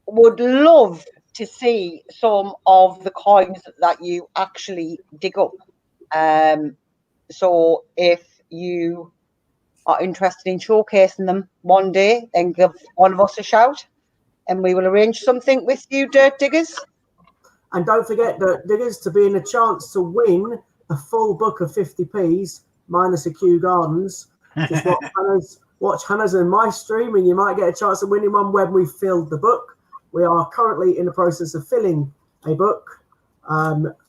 would love to see some of the coins that you actually dig up. So if you are interested in showcasing them one day, then give one of us a shout and we will arrange something with you, Dirt Diggers.
And don't forget, Dirt Diggers, to be in a chance to win a full book of 50p's minus a Kew Gardens. Just watch Hannah's and my stream and you might get a chance of winning one when we've filled the book. We are currently in the process of filling a book.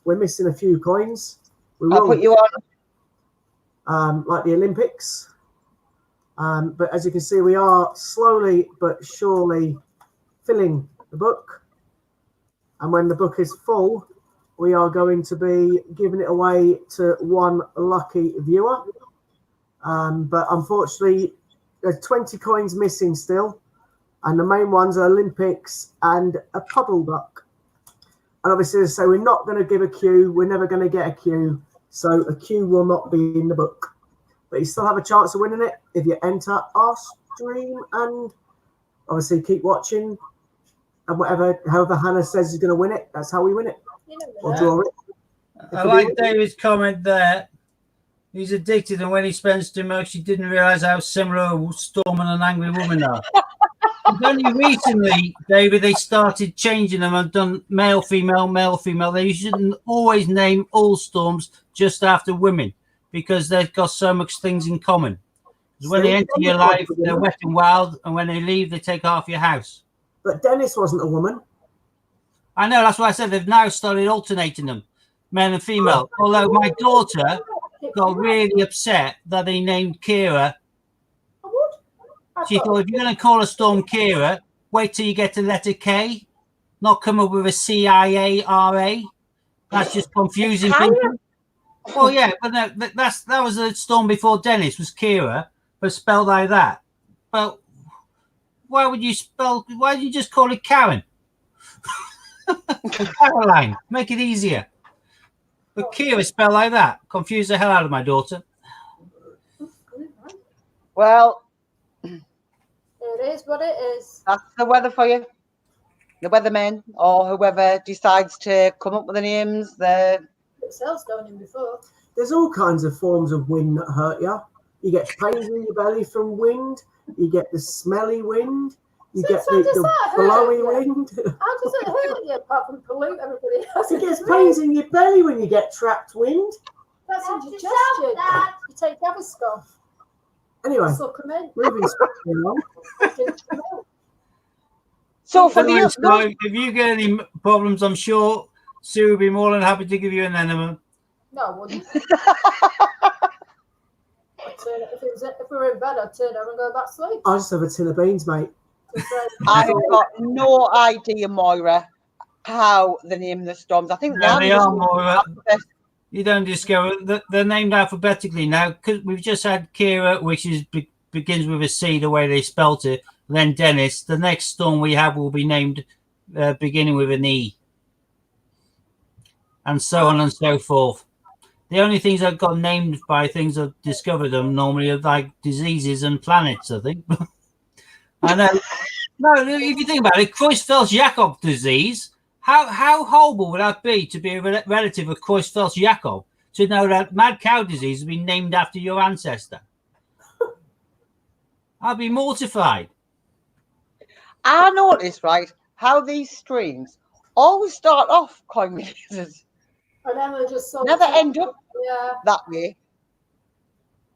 We're missing a few coins.
I'll put you on.
Like the Olympics. But as you can see, we are slowly but surely filling the book. And when the book is full, we are going to be giving it away to one lucky viewer. But unfortunately, there's 20 coins missing still. And the main ones are Olympics and a puddle duck. And obviously, so we're not going to give a Q. We're never going to get a Q. So a Q will not be in the book. But you still have a chance of winning it if you enter our stream. And obviously, keep watching. And however Hannah says is going to win it, that's how we win it. Or draw it.
I like David's comment there. He's addicted, and when he spends too much, he didn't realise how similar a storm and an angry woman are. It's only recently, David, they started changing them and done male, female, male, female. They shouldn't always name all storms just after women because they've got so much things in common. Because when they enter your life, they're wet and wild, and when they leave, they take half your house.
But Dennis wasn't a woman.
I know, that's why I said they've now started alternating them, men and female. Although my daughter got really upset that they named Kira. She thought, if you're going to call a storm Kira, wait till you get to letter K, not come up with a C-I-A-R-A. That's just confusing people. Well, yeah, but that was the storm before Dennis, was Kira, but spelled like that. But why did you just call it Karen? Caroline, make it easier. But Kira spelled like that. Confused the hell out of my daughter.
Well,
It is what it is.
that's the weather for you. The weatherman or whoever decides to come up with the names.
It's Hellstone in before.
There's all kinds of forms of wind that hurt you. You get pains in your belly from wind. You get the smelly wind. You get
So does
the
that hurt
blowy
you?
wind.
How does it hurt you apart from pollute everybody else?
It gets pains in your belly when you get trapped wind.
That's
That's
indigestion.
yourself, Dad.
You take Gaviscon.
Anyway,
Suck them in.
moving swiftly along.
Drink them out.
So for
Anyway,
the
so if you get any problems, I'm sure Sue will be more than happy to give you an enema.
No, I wouldn't. If we were in bed, I'd turn over and go back to sleep.
I just have a tin of beans, mate.
I've got no idea, Moira, how the name of the storms. I think
Yeah, they
now
are more. You don't discover that they're named alphabetically now because we've just had Kira, which is begins with a C, the way they spelt it. Then Dennis. The next storm we have will be named beginning with an E, and so on and so forth. The only things that got named by things I've discovered them normally are like diseases and planets, I think. I know. No, if you think about it, Creutzfeldt-Jakob disease, how horrible would that be to be a relative of Creutzfeldt-Jakob to know that mad cow disease has been named after your ancestor? I'd be mortified.
I noticed, right, how these streams always start off coin releases,
And then they just sort
never
of-
end up
Yeah.
that way.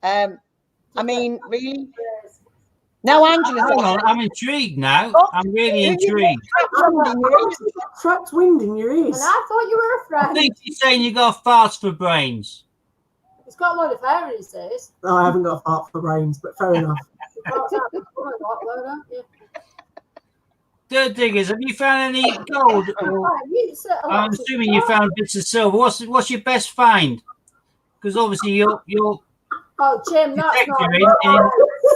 I mean, really? Now, Angela's
Hang on,
asking,
I'm intrigued now.
Oh,
I'm really
you
intrigued.
Trapped wind in your
And
ears.
I thought you were a
I
friend.
think he's saying you got farts for brains.
He's got a load of hair in his days.
No, I haven't got a heart for brains, but fair enough.
Dirt diggers, have you found any gold? Or, I'm assuming you found bits of silver. What's your best find? Because obviously you're
Oh, Jim, that's
detective
not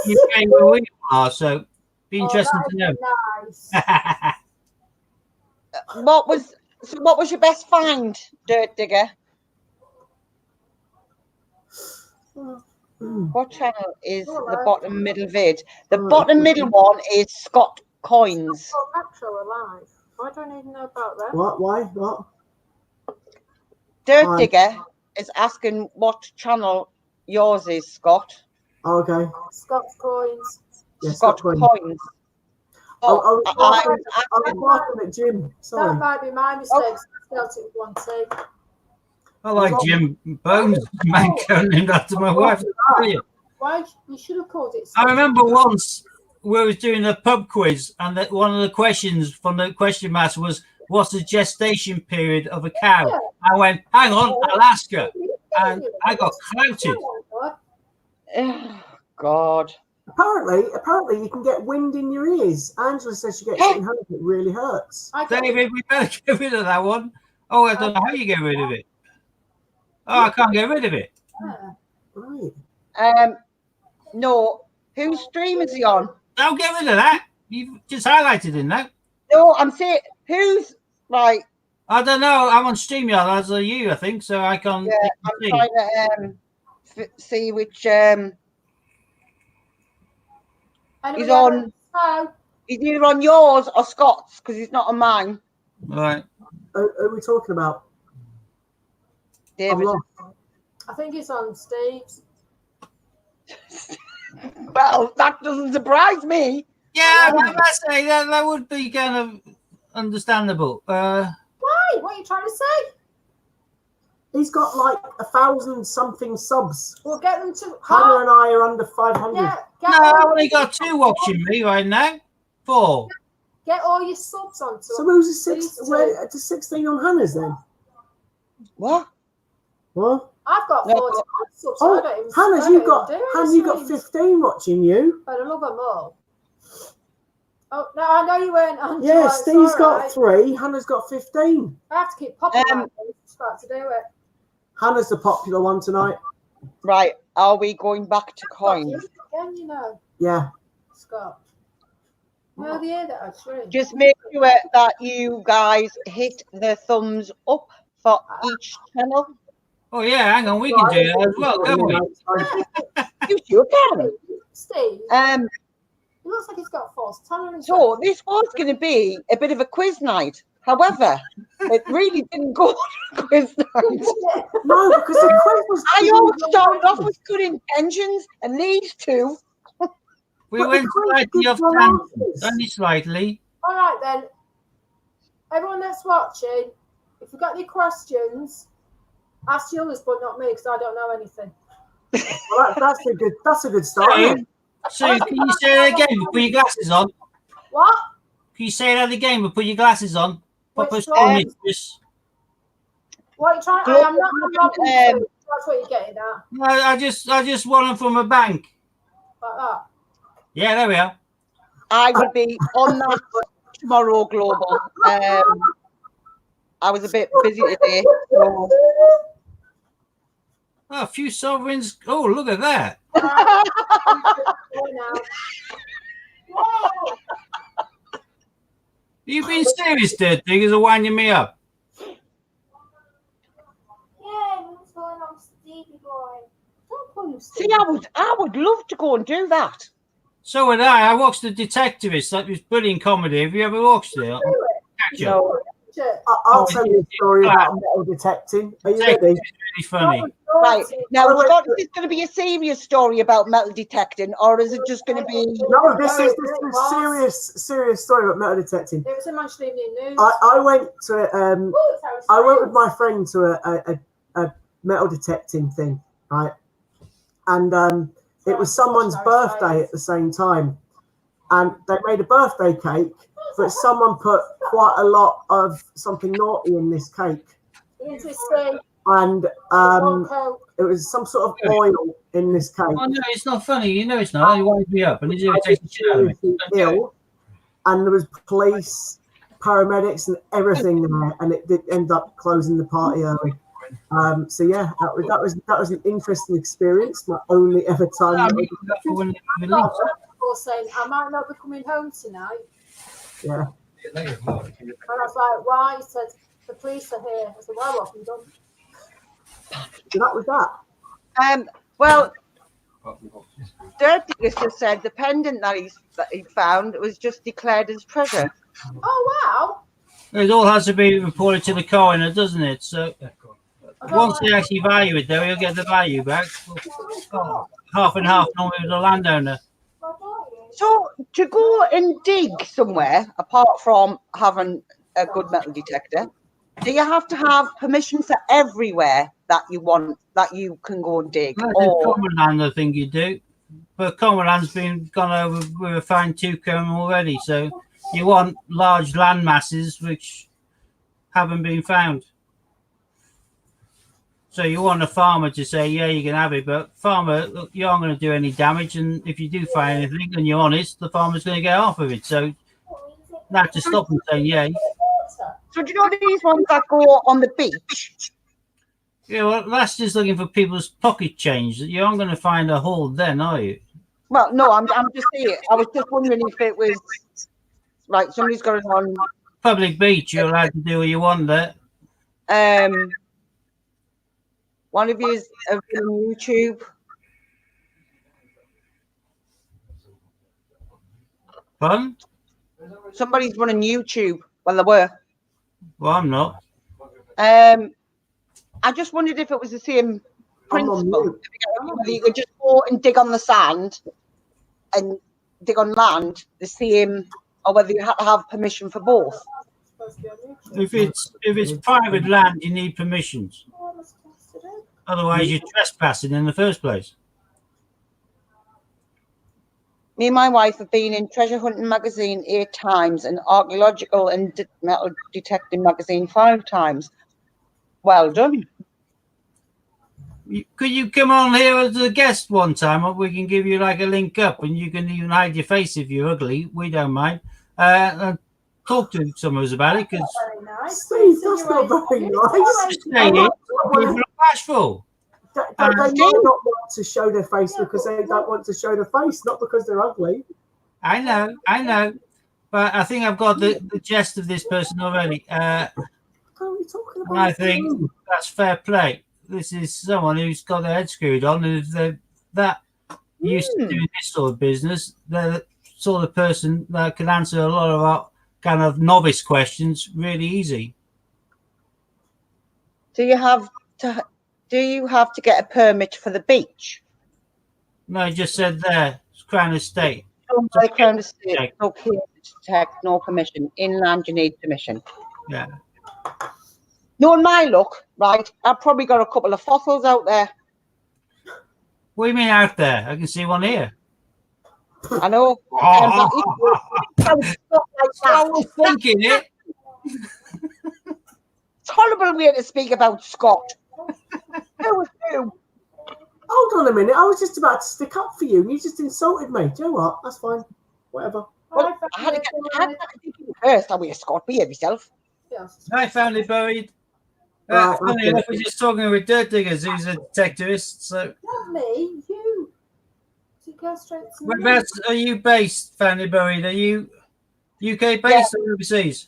in UK where we are, so be interesting to know.
Nice.
what was your best find, Dirt Digger? What channel is the bottom middle vid? The bottom middle one is Scott Coins.
Oh, Natural Alive. I don't even know about that.
What? Why? What?
Dirt
Hi.
Digger is asking what channel yours is, Scott.
Oh, okay.
Scott's Coins.
Yeah,
Scott
Scott
Coins.
Coins.
Oh,
I was laughing at Jim.
That
Sorry.
might be my mistake. I spelled it with one T.
I like Jim Bones, man, named after my wife.
Why? You should have called it.
I remember once we was doing a pub quiz, and that one of the questions from the question master was, "What's the gestation period of a cow?"
Yeah.
I went, "Hang on, Alaska," and I got clouted.
Oh, God.
Apparently, you can get wind in your ears. Angela says she gets it in hers. It really hurts.
David, we better get rid of that one. Oh, I don't know how you get rid of it. Oh, I can't get rid of it.
Right.
No. Whose stream is he on?
Don't get rid of that. You've just highlighted in that.
No, I'm saying who's right.
I don't know. I'm on StreamYard, as are you, I think, so I can't.
Yeah, I'm
see.
trying to see which he's
Anybody
on.
else?
He's either on yours or Scott's because he's not on mine.
Right.
Who are we talking about? I've
David.
lost.
I think it's on Steve's.
Well, that doesn't surprise me.
Yeah, I must say that would be kind of understandable.
Why? What are you trying to say?
He's got like 1,000-something subs.
We'll get them to.
Hannah and I are under 500.
Get
No, I've only got 2 watching me right now. 4.
Get all your subs onto
So
it.
who's the
Please do.
where to 16 on Hannah's then?
What?
What?
I've got
No.
40 subs.
Oh,
I don't even,
Hannah's,
I
you've
don't
got
even do
Hannah,
any
you've got
streams.
15 watching you.
But I love them all. Oh, no, I know you weren't on.
Yeah,
it's
Steve's
all
got
right.
3. Hannah's got 15.
I have to keep popping that. Start to do it.
Hannah's the popular one tonight.
Right. Are we going back to coins?
Again, you know,
Yeah.
Scott. No, the air that I shrink.
Just make sure that you guys hit the thumbs up for each channel.
Oh, yeah, hang on. We can do that as well, can't we?
You sure can.
Steve,
Um,
it looks like he's got force tolerance.
so this was going to be a bit of a quiz night. However, it really didn't go on a quiz night.
No, because the quiz was.
I always started off with good intentions, and these two.
We
But
went
the quiz
slightly
gives
off
no
tangent,
answers.
only slightly.
All right then. Everyone that's watching, if you've got any questions, ask your husband, not me, because I don't know anything.
Well, that's a good start.
So,
isn't it?
so can you say that again but put your glasses on?
What?
Can you say that again but put your glasses on? Proper
Which
school
one?
mistress.
What are you trying?
Global,
I'm not robbing you. That's what you're getting at.
No, I just won them from a bank.
Like that.
Yeah, there we are.
I will be on that tomorrow, Global. I was a bit busy today, so
Oh, a few sovereigns. Oh, look at that.
Go now.
Are you being serious, Dirty Diggers, are winding me up?
Yeah, what's going on, Stevie boy?
Don't call you
see,
Steve.
I would love to go and do that.
So would I. I watched The Detectivist. That was brilliant comedy. Have you ever watched it? Catch up.
No,
I'll tell you a story about metal detecting. Are you ready?
It's really funny.
right now,
Oh, wait.
Scott, is this going to be a serious story about metal detecting, or is it just going to be?
No, this is serious story about metal detecting.
It was in Manchester Evening News.
I went to
Ooh, it's Harry
I went with
Styles.
my friend to a metal detecting thing, right? And it was someone's birthday at the same time, and they made a birthday cake, but someone put quite a lot of something naughty in this cake,
Interesting.
and
Coke.
it was some sort of oil in this cake.
Oh, no, it's not funny. You know it's not. It winds me up. And it's irritating the shit out of me.
Seriously ill, and there was police, paramedics, and everything there, and it did end up closing the party early. So yeah, that was an interesting experience. My only ever time.
I mean, that's for when they release.
Or saying, I might not be coming home tonight.
Yeah.
And I was like, why? He said, the police are here. I said, well, what have you done?
So that was that.
Well, Dirty just said the pendant that he found was just declared as treasure.
Oh, wow.
It all has to be reported to the coroner, doesn't it? So
I don't
once
like-
they actually value it, though, he'll get the value back. Half and half, normally with the landowner.
So to go and dig somewhere, apart from having a good metal detector, do you have to have permission for everywhere that you want, that you can go and dig?
That's
Or
a common land, I think you do. But common land's been gone over with a fine tooth comb already. So you want large land masses which haven't been found. So you want a farmer to say, yeah, you can have it, but farmer, look, you aren't going to do any damage, and if you do find anything and you're honest, the farmer's going to get half of it. So not to stop them saying, yeah.
so do you know these ones that go on the beach?
Yeah, well, that's just looking for people's pocket change. You aren't going to find a hole then, are you?
Well, no, I'm just saying. I was just wondering if it was like somebody's got it on.
Public beach, you're allowed to do what you want there.
One of you have been on YouTube.
Pardon?
Somebody's running YouTube. Well, they were.
Well, I'm not.
I just wondered if it was the same
I'm on
principle.
mute.
Whether you could just go and dig on the sand and dig on land, the same, or whether you had to have permission for both.
If it's private land, you need permissions. Otherwise, you're trespassing in the first place.
Me and my wife have been in Treasure Hunting magazine 8 times and Archaeological and Metal Detecting magazine 5 times. Well done.
Could you come on here as a guest one time? Or we can give you like a link up, and you can even hide your face if you're ugly. We don't mind. And talk to some of us about it, because
Very nice.
Steve, that's not very nice.
just saying, people are bashful.
They might not want to show their face because they don't want to show their face, not because they're ugly.
I know, but I think I've got the gist of this person already.
What are we talking about?
And I think that's fair play. This is someone who's got their head screwed on, and if they're that used to doing this sort of business, they're the sort of person that can answer a lot of our kind of novice questions really easy.
Do you have to get a permit for the beach?
No, I just said there, it's Crown Estate.
Owned by the Crown Estate,
check.
okay, to detect, no permission. Inland, you need permission.
Yeah.
Knowing my luck, right, I've probably got a couple of fossils out there.
What do you mean out there? I can see one here.
I know.
I
Like
was thinking it.
it's horrible way to speak about Scott. Who was who?
Hold on a minute. I was just about to stick up for you, and you just insulted me. Do you know what? That's fine. Whatever.
Well, I had to think you first. Are we a Scott? Behave yourself.
Yes.
I found it buried.
Right,
Funny
okay.
enough, we're just talking with Dirt Diggers, who's a detectivist. So,
Not me, you. To go straight to me.
whereabouts are you based, Found Buried? Are you UK based or overseas?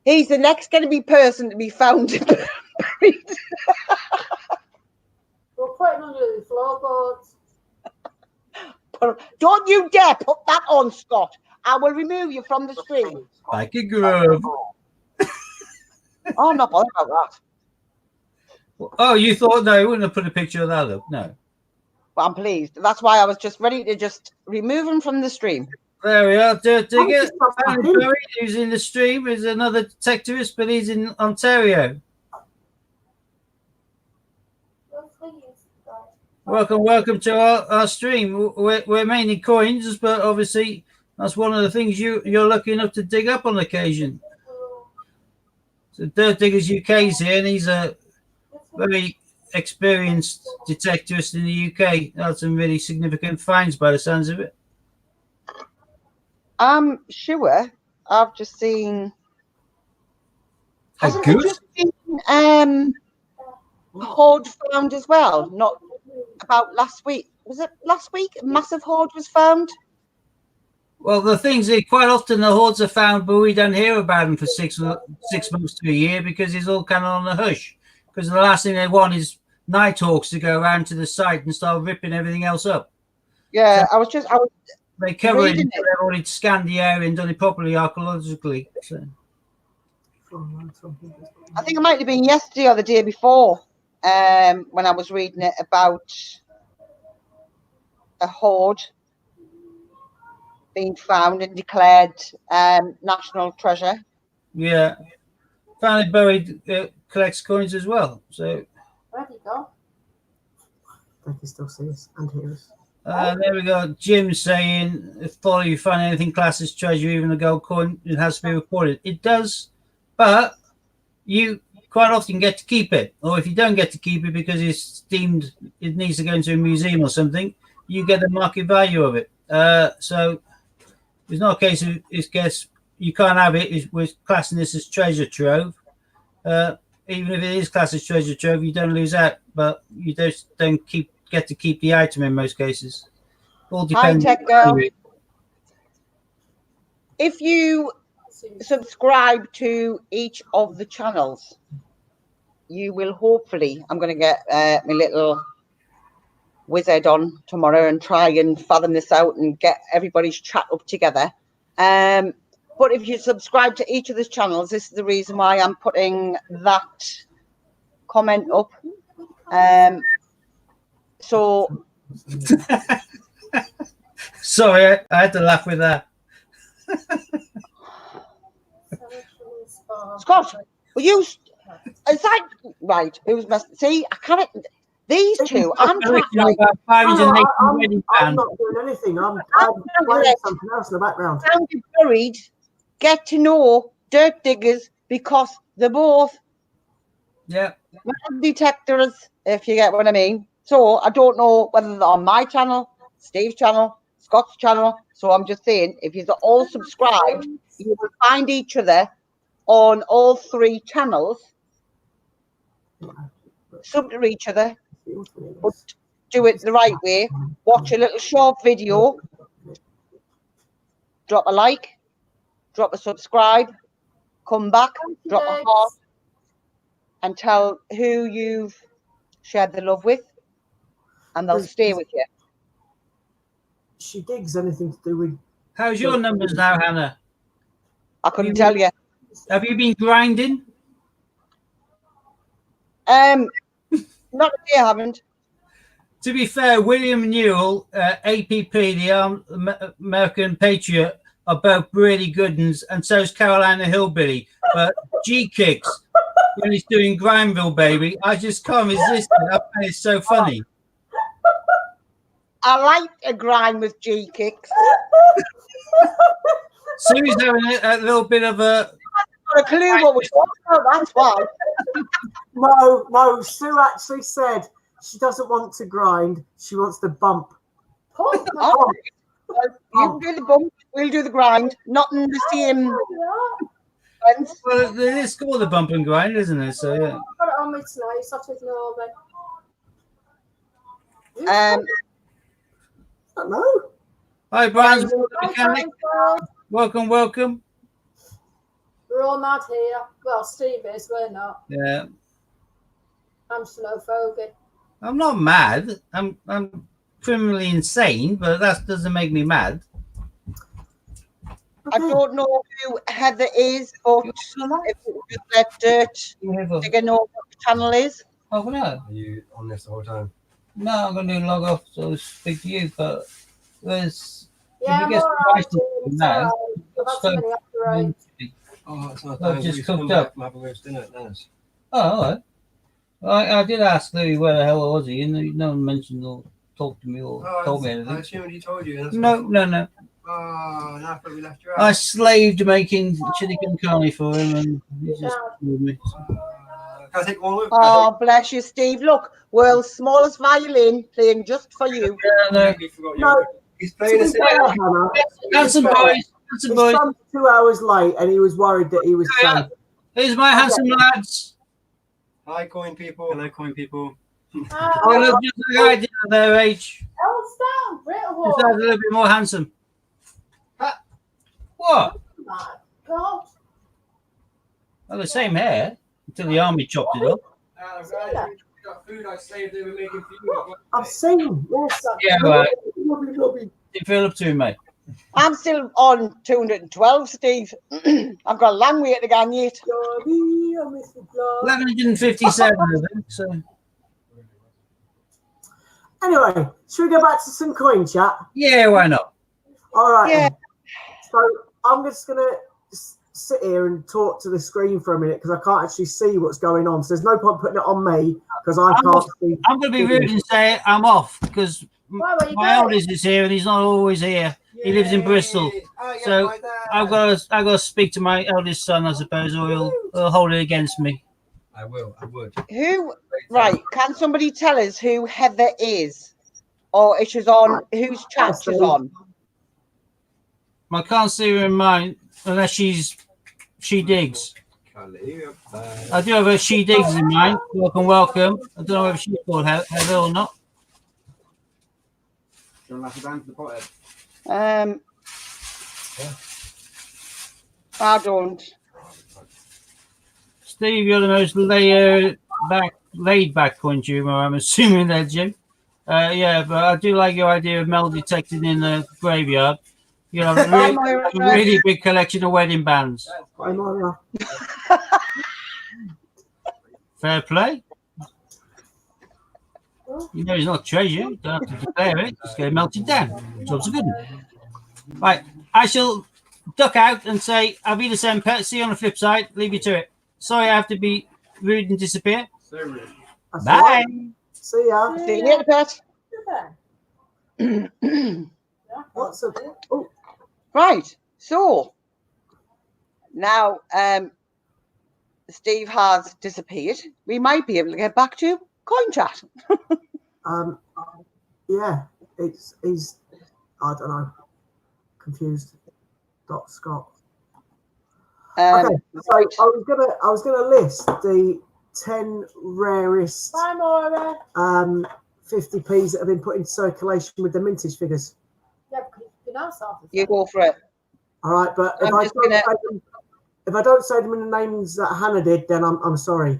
He's the next going to be person to be found buried.
We'll put him under the floorboards.
Don't you dare put that on, Scott. I will remove you from the stream.
Like a grove.
Oh, I'm not bothered about that.
Oh, you thought no, you wouldn't have put a picture of that up. No.
But I'm pleased. That's why I was just ready to just remove him from the stream.
There we are, Dirt Digger.
just got
Found
back in.
Buried, who's in the stream, is another detectivist, but he's in Ontario. Welcome to our stream. We're mainly coins, but obviously that's one of the things you're lucky enough to dig up on occasion. So Dirt Diggers UK's here, and he's a very experienced detectivist in the UK. Had some really significant finds by the sounds of it.
I'm sure I've just seen.
A
Hasn't it
goose?
just been hoard found as well? Not about last week. Was it last week? A massive hoard was found.
Well, the things is, quite often the hoards are found, but we don't hear about them for 6 months to a year because it's all kind of on the hush. Because the last thing they want is nighthawks to go around to the site and start ripping everything else up.
Yeah,
So
I was
they cover it
reading
until they've already scanned the area and done it properly archaeologically. So.
I think it might have been yesterday or the day before when I was reading it about a hoard being found and declared national treasure.
Yeah. Found Buried collects coins as well. So
There you go.
They can still see us and hear us.
there we go. Jim saying, if you find anything classed as treasure, even a gold coin, it has to be reported. It does, but you quite often get to keep it. Or if you don't get to keep it because it's deemed it needs to go into a museum or something, you get the market value of it. So it's not a case of it's guess you can't have it. We're classing this as treasure trove. Even if it is classed as treasure trove, you don't lose out, but you just don't get to keep the item in most cases. All depends.
High-tech girl. If you subscribe to each of the channels, you will hopefully, I'm going to get my little wizard on tomorrow and try and fathom this out and get everybody's chat up together. But if you subscribe to each of these channels, this is the reason why I'm putting that comment up. So
Sorry, I had to laugh with that.
Scott, will you? Is that right? It was must see. I can't. These two. I'm trying. Right,
I'm not doing anything. I'm playing something else in the background.
Found Buried. Get to know Dirt Diggers because they're both detectors, if you get what I mean. So I don't know whether they're on my channel, Steve's channel, Scott's channel. So I'm just saying, if you're all subscribed, you will find each other on all three channels. Sub to each other, but do it the right way. Watch a little short video, drop a like, drop a subscribe, come back, drop a heart, and tell who you've shared the love with, and they'll stay with you.
she digs anything to do with.
How's your numbers now, Hannah?
I couldn't tell you.
Have you been grinding?
Not that you haven't.
To be fair, William Newell, APP, the American Patriot, are both really good ones, and so is Carolina Hillbilly. But G-Kicks, when he's doing Grineville, baby, I just can't resist it. I find it so funny.
I like a grind with G-Kicks.
Sue's having a little bit of a...
Got a clue what we're talking about, that's why.
No, Sue actually said she doesn't want to grind. She wants to bump.
Pump.
Oh, well, you do the bump, we'll do the grind. Not in the same sense.
Well, it is called a bump and grind, isn't it? So, yeah.
I've got it on me tonight, so to ignore me.
I don't know.
Hi, Brian.
Hi,
Welcome, welcome.
we're all mad here. Well, Steve is, we're not.
Yeah.
I'm xenophobic.
I'm not mad. I'm criminally insane, but that doesn't make me mad.
I don't know who Heather is, but if we just let Dirt dig know what the channel is.
Oh, no.
Are you on this the whole time?
No, I'm going to log off to speak to you, but there's...
Yeah,
you
I'm
get
all
some
right.
questions from that,
I've had so many after eight.
Oh, it's not
I've just cooked up.
Have a roast dinner at Dennis.
Oh, all right. I did ask Louis where the hell was he, and no one mentioned or talked to me or told me
I
anything.
assumed he told you. That's
No.
Oh, now we left you out.
I slaved making chili con carne for him, and he just told me.
Can I take one with?
Oh, bless you, Steve. Look, world's smallest violin playing just for you.
Yeah,
No,
He's playing a
fair, Hannah,
handsome boys, handsome
his
boys.
son's 2 hours late, and he was worried that he was safe.
Here's my handsome lads.
Hi, coin people. Hello, coin people.
I look just like I did at their age.
Else down,
Just
Brittle.
a little bit more handsome. What?
My God.
Well, the same hair until the army chopped it up.
Got food I saved they were making for you.
I've seen, yes.
Yeah, right.
Lovely.
You feel up to him, mate.
I'm still on 212, Steve. I've got a long way to go yet.
1157, I think. So.
Anyway, should we go back to some coin chat?
Yeah, why not?
All right.
Yeah.
So I'm just going to sit here and talk to the screen for a minute because I can't actually see what's going on. So there's no point putting it on me because I can't see.
I'm going to be rude and say I'm off because
Why, where you
my
going?
eldest is here and he's not always here. He lives in Bristol. So I've got to speak to my eldest son, I suppose, or he'll hold it against me.
I would.
Who, right, can somebody tell us who Heather is? Or if she's on, whose chat she's on?
I can't see her in mine unless she digs. I do have a she digs in mine. Welcome. I don't know whether she's called Heather or not.
I don't.
Steve, you're the most laid back consumer, I'm assuming there, Jim. Yeah, but I do like your idea of metal detecting in the graveyard. You know, a really big collection of wedding bands. Fair play. You know it's not treasure. You don't have to declare it. Just get it melted down. Job's a good one. Right. I shall duck out and say, I'll be the same pet. See you on the flip side. Leave you to it. Sorry I have to be rude and disappear.
So rude.
Bye.
Right. See ya.
See you later, Pet.
What's up? Oh,
Right. So now Steve has disappeared. We might be able to get back to coin chat.
yeah. He's I don't know. Confused. Scott. Okay, so I was gonna list the 10 rarest
Bye, Maura.
50p's that have been put into circulation with the mintage figures.
Yeah, because you've been outside.
You go for it.
All right, but if I don't say them in the names that Hannah did, then I'm sorry.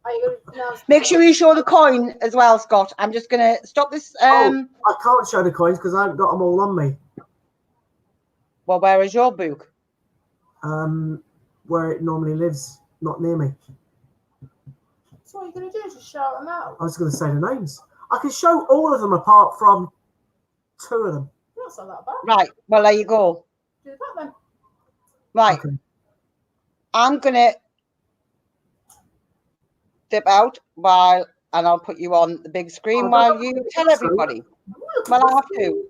Are you going to pronounce?
Make sure you show the coin as well, Scott. I'm just going to stop this.
I can't show the coins because I haven't got them all on me.
Well, where is your book?
Where it normally lives, not near me.
So what you're going to do is just shout them out.
I was going to say the names. I can show all of them apart from 2 of them.
That's not that bad.
Right. Well, there you go.
Do that then.
Right.
Okay.
I'm going to dip out and I'll put you on the big screen while you tell everybody. Well, I have to.
You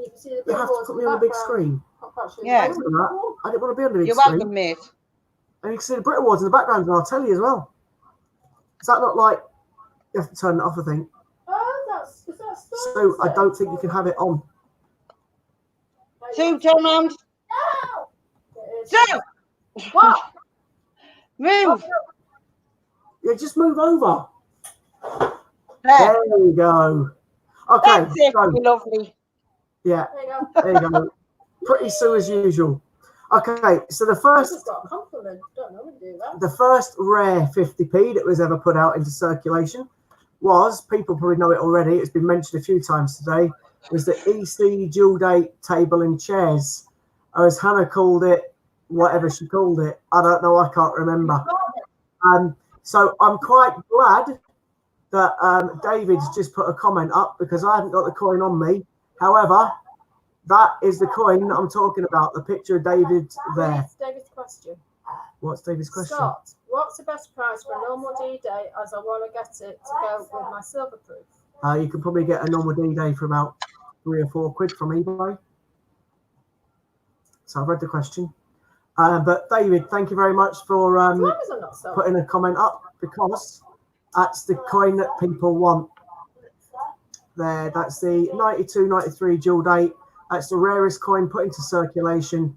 can see the
You have to
billboards
put
in
me
the
on the big
background.
screen.
Yeah.
I didn't want to be on the big
You're
screen.
welcome, mate.
And you can see the Brit Awards in the background, and I'll tell you as well. Is that not like you have to turn it off? I think.
Oh, is that
So I don't think you can have it on.
Sue, turn around. Sue,
What?
move.
Yeah, just move over.
There.
There you go. Okay.
That's it,
So,
you lovely.
yeah,
There you go.
there you go. Pretty Sue as usual. Okay, so the
I
first.
just got a compliment. Don't know when to do that.
The first rare 50p that was ever put out into circulation was, people probably know it already, it's been mentioned a few times today, was the EC dual date table and chairs. Or as Hannah called it, whatever she called it. I don't know, I can't remember. So I'm quite glad that David's just put a comment up because I haven't got the coin on me. However, that is the coin that I'm talking about, the picture of David there.
David's question.
What's David's question?
Scott, what's the best price for a normal D-Day as I want to get it to go with my silver proof?
You can probably get a normal D-Day for about £3 or £4 from eBay. So I've read the question. But David, thank you very much for
As long as I'm not selling.
putting a comment up because that's the coin that people want. There, that's the 92-93 dual date. That's the rarest coin put into circulation.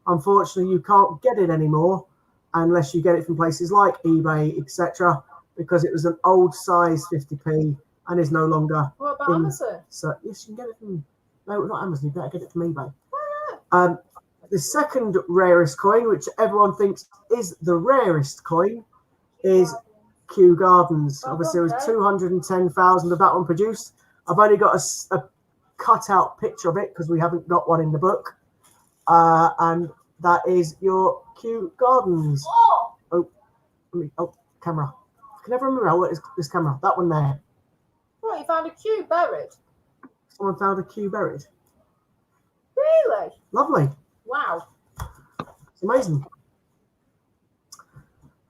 Unfortunately, you can't get it anymore unless you get it from places like eBay, etc., because it was an old size 50p and is no longer.
What about Amazon?
So yes, you can get it from. No, not Amazon. You better get it from eBay. The second rarest coin, which everyone thinks is the rarest coin, is Kew Gardens. Obviously, there was 210,000 of that one produced. I've only got a cut-out picture of it because we haven't got one in the book. And that is your Kew Gardens. Oh, camera. I can never remember what is this camera. That one there.
What, you found a Q buried?
Someone found a Kew buried.
Really?
Lovely.
Wow.
It's amazing.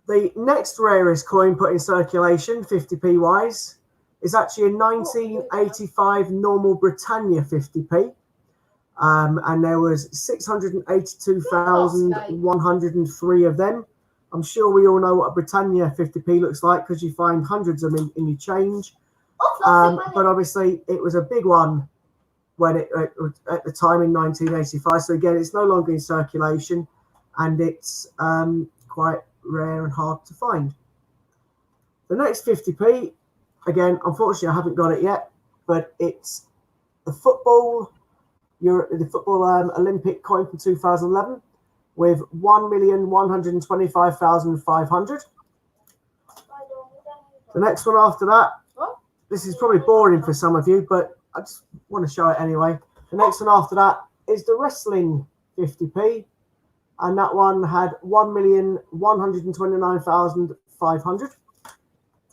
The next rarest coin put in circulation, 50p wise, is actually a 1985 normal Britannia 50p. And there was 682,103 of them. I'm sure we all know what a Britannia 50p looks like because you find hundreds of them in your change. But obviously it was a big one when it at the time in 1985. So again, it's no longer in circulation and it's quite rare and hard to find. The next 50p, again, unfortunately I haven't got it yet, but it's the football Olympic coin from 2011 with 1,125,500. The next one after that, this is probably boring for some of you, but I just want to show it anyway. The next one after that is the wrestling 50p, and that one had 1,129,500.
Is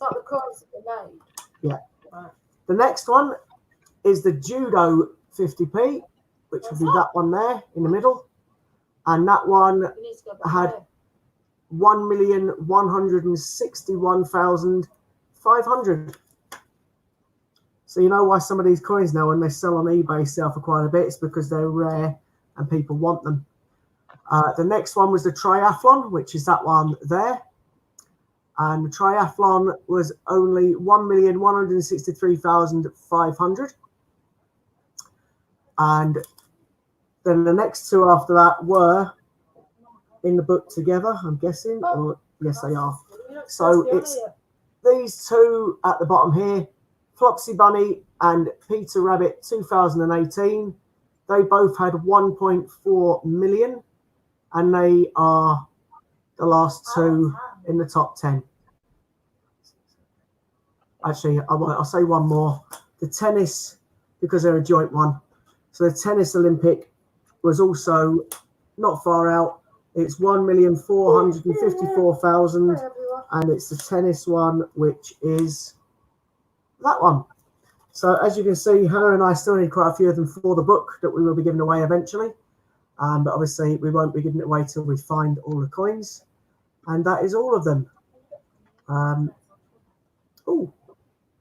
that the coins that they made?
Yeah. Right. The next one is the judo 50p, which would be that one there in the middle, and that one had 1,161,500. So you know why some of these coins now, when they sell on eBay, sell for quite a bit. It's because they're rare and people want them. The next one was the triathlon, which is that one there. And the triathlon was only 1,163,500. And then the next two after that were in the book together, I'm guessing. Or yes, they are. So it's these two at the bottom here, Flopsy Bunny and Peter Rabbit 2018. They both had 1.4 million, and they are the last two in the top 10. Actually, I'll say one more. The tennis, because they're a joint one. So the tennis Olympic was also not far out. It's 1,454,000, and it's the tennis one, which is that one. So as you can see, Hannah and I still need quite a few of them for the book that we will be giving away eventually. But obviously we won't be giving it away till we find all the coins. And that is all of them. Oh,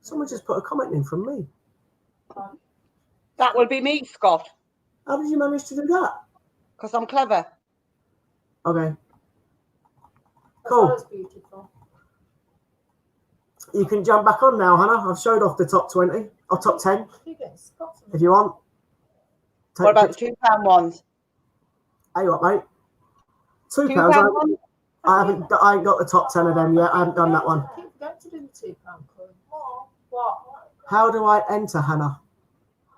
someone just put a comment in from me.
That will be me, Scott,
How did you manage to do that?
because I'm clever.
Okay,
That
cool.
was beautiful.
You can jump back on now, Hannah. I've showed off the top 20 or top 10
You're getting Scots on
if you want. Take
What about
a
the
picture.
£2 ones?
Hey, what, mate? £2.
£2 ones?
I ain't got the top 10 of them yet. I haven't done that one.
I keep forgetting to do the £2 coin. What?
How do I enter, Hannah?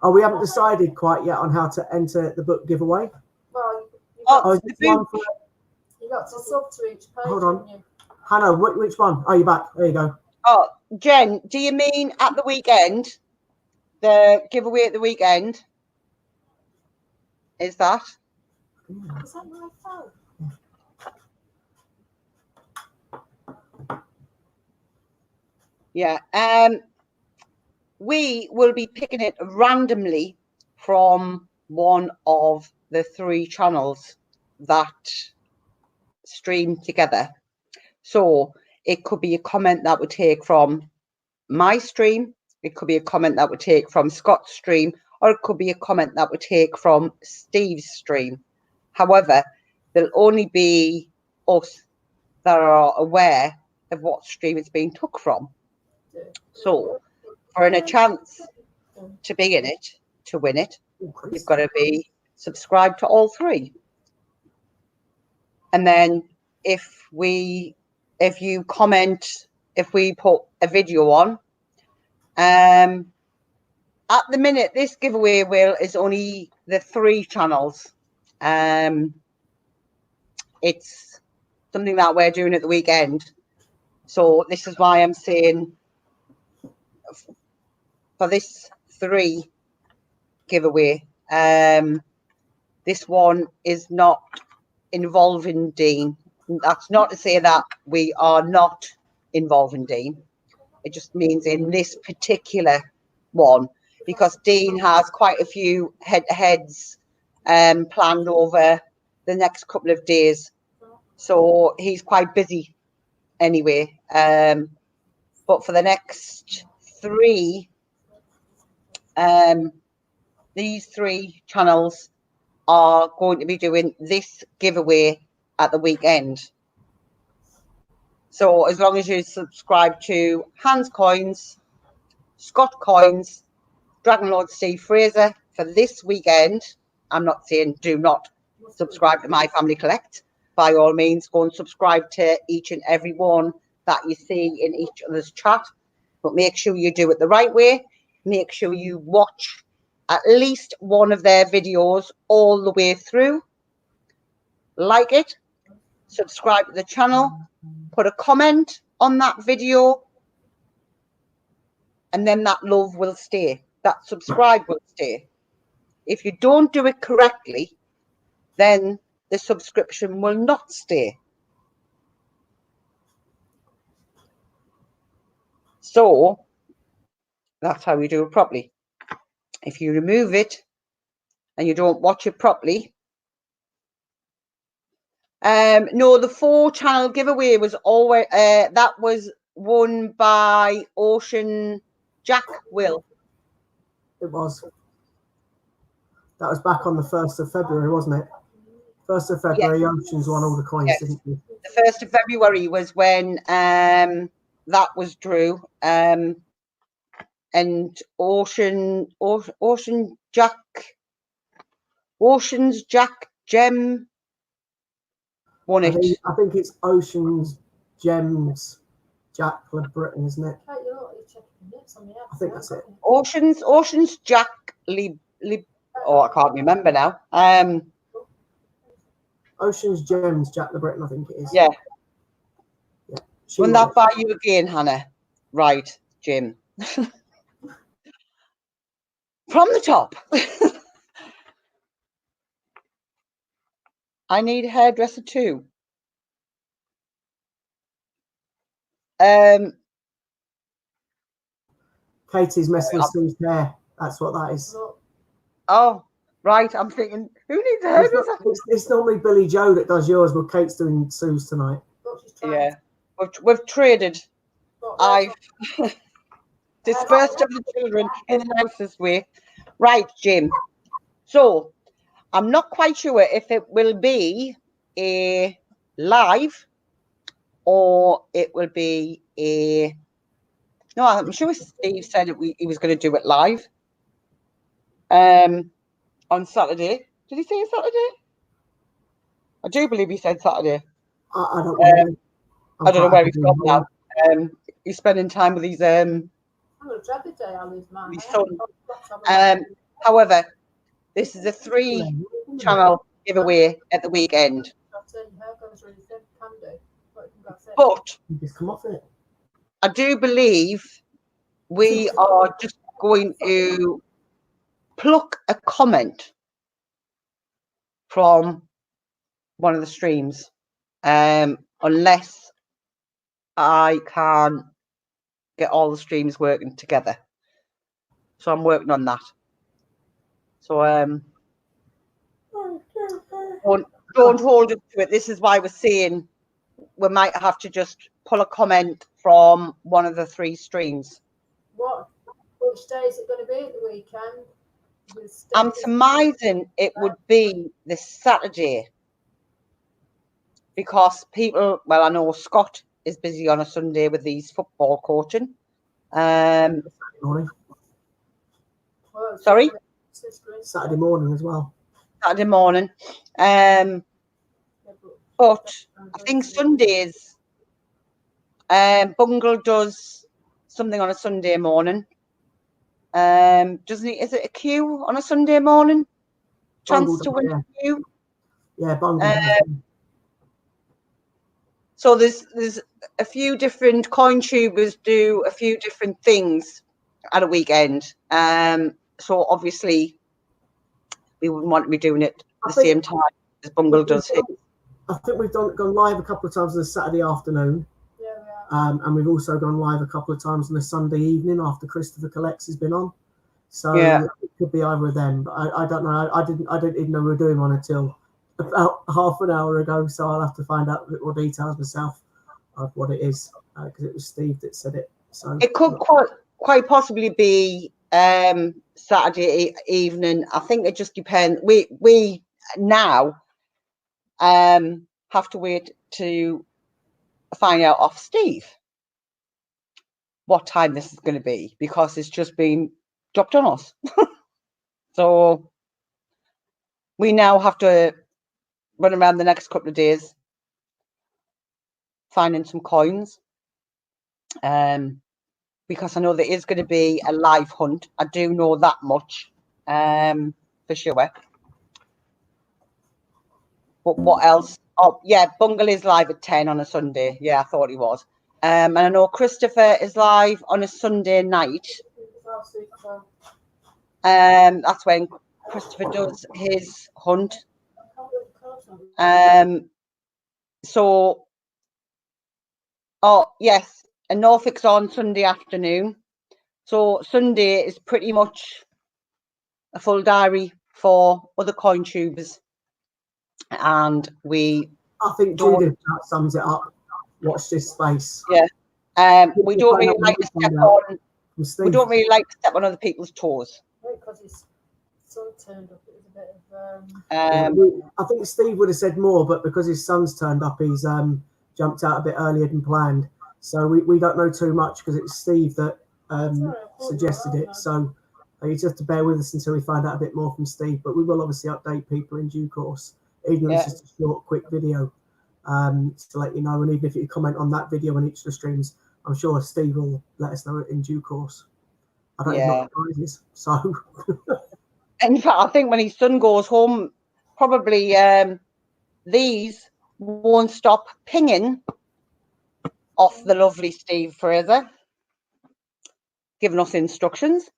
Oh, we haven't decided quite yet on how to enter the book giveaway.
Well,
Oh, is
The
this one
boot.
for
you got to sub to each page.
Hold on.
haven't you?
Hannah? Which one? Oh, you're back. There you go.
Oh, Jen, do you mean at the weekend? The giveaway at the weekend? Is that?
Is that my phone?
Yeah. We will be picking it randomly from one of the 3 channels that stream together. So it could be a comment that we take from my stream, it could be a comment that we take from Scott's stream, or it could be a comment that we take from Steve's stream. However, there'll only be us that are aware of what stream it's being took from. So for a chance to be in it, to win it, you've got to be subscribed to all 3. And then if you comment, if we put a video on, at the minute this giveaway is only the 3 channels. It's something that we're doing at the weekend. So this is why I'm saying for this 3 giveaway, this one is not involving Dean. That's not to say that we are not involving Dean. It just means in this particular one, because Dean has quite a few head-to-heads planned over the next couple of days. So he's quite busy anyway. But for the next 3, these 3 channels are going to be doing this giveaway at the weekend. So as long as you subscribe to Hans Coins, Scott Coins, Dragon Lord Steve Fraser for this weekend, I'm not saying do not subscribe to My Family Collect. By all means, go and subscribe to each and every one that you see in each other's chat. But make sure you do it the right way. Make sure you watch at least one of their videos all the way through. Like it, subscribe to the channel, put a comment on that video, and then that love will stay. That subscribe will stay. If you don't do it correctly, then the subscription will not stay. So that's how you do it properly. If you remove it and you don't watch it properly, no, the 4 channel giveaway was always that was won by Ocean Jack Will.
It was. That was back on the 1st of February, wasn't it? 1st of February, yes. Oceans won all the coins, yes. Didn't he?
The 1st of February was when that was drew. And Ocean's Jack Gem won it.
I think it's Ocean's Gems Jack LeBritton, isn't it? I think that's it.
Ocean's Jack oh, I can't remember now.
Ocean's Gems Jack LeBritton, I think it is.
Yeah.
Yeah.
Run that by you again, Hannah. Right. Jim. From the top. I need a hairdresser too.
Katie's messing with Steve's hair. That's what that is.
Oh, right. I'm thinking, who needs a hairdresser?
It's normally Billy Joe that does yours, but Kate's doing Sue's tonight.
Yeah, we've traded. I've dispersed of the children in the house this week. Right, Jim. So I'm not quite sure if it will be a live or it will be a. No, I'm sure Steve said he was going to do it live. On Saturday. Did he say Saturday? I do believe he said Saturday.
I don't know.
I don't know where he's gone now. He's spending time with his
I'm going to dread the day I lose mine.
his son. However, this is a 3-channel giveaway at the weekend. But
Just come off it.
I do believe we are just going to pluck a comment from one of the streams, unless I can get all the streams working together. So I'm working on that. So don't hold us to it. This is why we're saying we might have to just pull a comment from one of the 3 streams.
Which day is it going to be at the weekend?
I'm surmising it would be this Saturday because people, well, I know Scott is busy on a Sunday with these football coaching.
Morning.
Sorry?
Saturday morning as well.
Saturday morning. But I think Sundays, Bungle does something on a Sunday morning. Doesn't he? Is it a queue on a Sunday morning? Chance to win a queue?
Yeah, Bungle.
So there's a few different coin tubers do a few different things at a weekend. So obviously we wouldn't want to be doing it at the same time as Bungle does his.
I think we've gone live a couple of times on a Saturday afternoon.
Yeah, we are.
And we've also gone live a couple of times on a Sunday evening after Christopher Collects has been on. So
Yeah.
it could be either of them. But I don't know. I didn't even know we were doing one until about half an hour ago. So I'll have to find out a bit more details myself of what it is, because it was Steve that said it. So
It could quite possibly be Saturday evening. I think it just depends. We now have to wait to find out off Steve what time this is going to be, because it's just been dropped on us. So we now have to run around the next couple of days finding some coins, because I know there is going to be a live hunt. I do know that much, for sure. But what else? Oh, yeah, Bungle is live at 10 on a Sunday. Yeah, I thought he was. And I know Christopher is live on a Sunday night. That's when Christopher does his hunt. So, oh, yes, and Norfolk's on Sunday afternoon. So Sunday is pretty much a full diary for other coin tubers. And I
think Judith sums it up. Watch this space.
Yeah. We don't really like to step on. We don't really like to step on other people's toes.
Because his son turned up, it was a bit of.
I think Steve would have said more, but because his son's turned up, he's jumped out a bit earlier than planned. So we don't know too much because it's Steve that suggested it. So you just have to bear with us until we find out a bit more from Steve. But we will obviously update people in due course, even if it's just a short, quick video to let you know. And even if you comment on that video on each of the streams, I'm sure Steve will let us know in due course. I don't know what it is. So,
in fact, I think when his son goes home, probably these won't stop pinging off the lovely Steve Fraser. giving us instructions.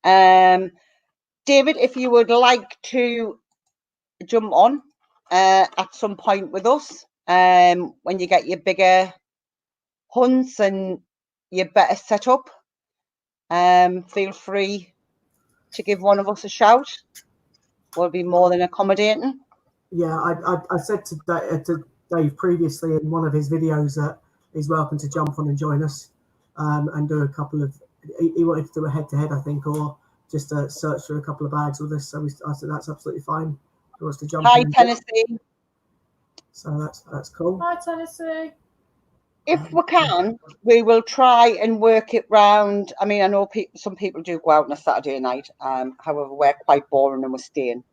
David, if you would like to jump on at some point with us, when you get your bigger hunts and you're better set up, feel free to give one of us a shout. We'll be more than accommodating.
Yeah, I said to Dave previously in one of his videos that he's welcome to jump on and join us and do a couple of. He wanted to do a head-to-head, I think, or just search through a couple of bags with us. So I said that's absolutely fine. He wants to jump.
Hi,
in
Tennessee.
So that's cool.
Hi, Tennessee.
If we can, we will try and work it round. I mean, I know some people do go out on a Saturday night. However, we're quite boring and we're staying.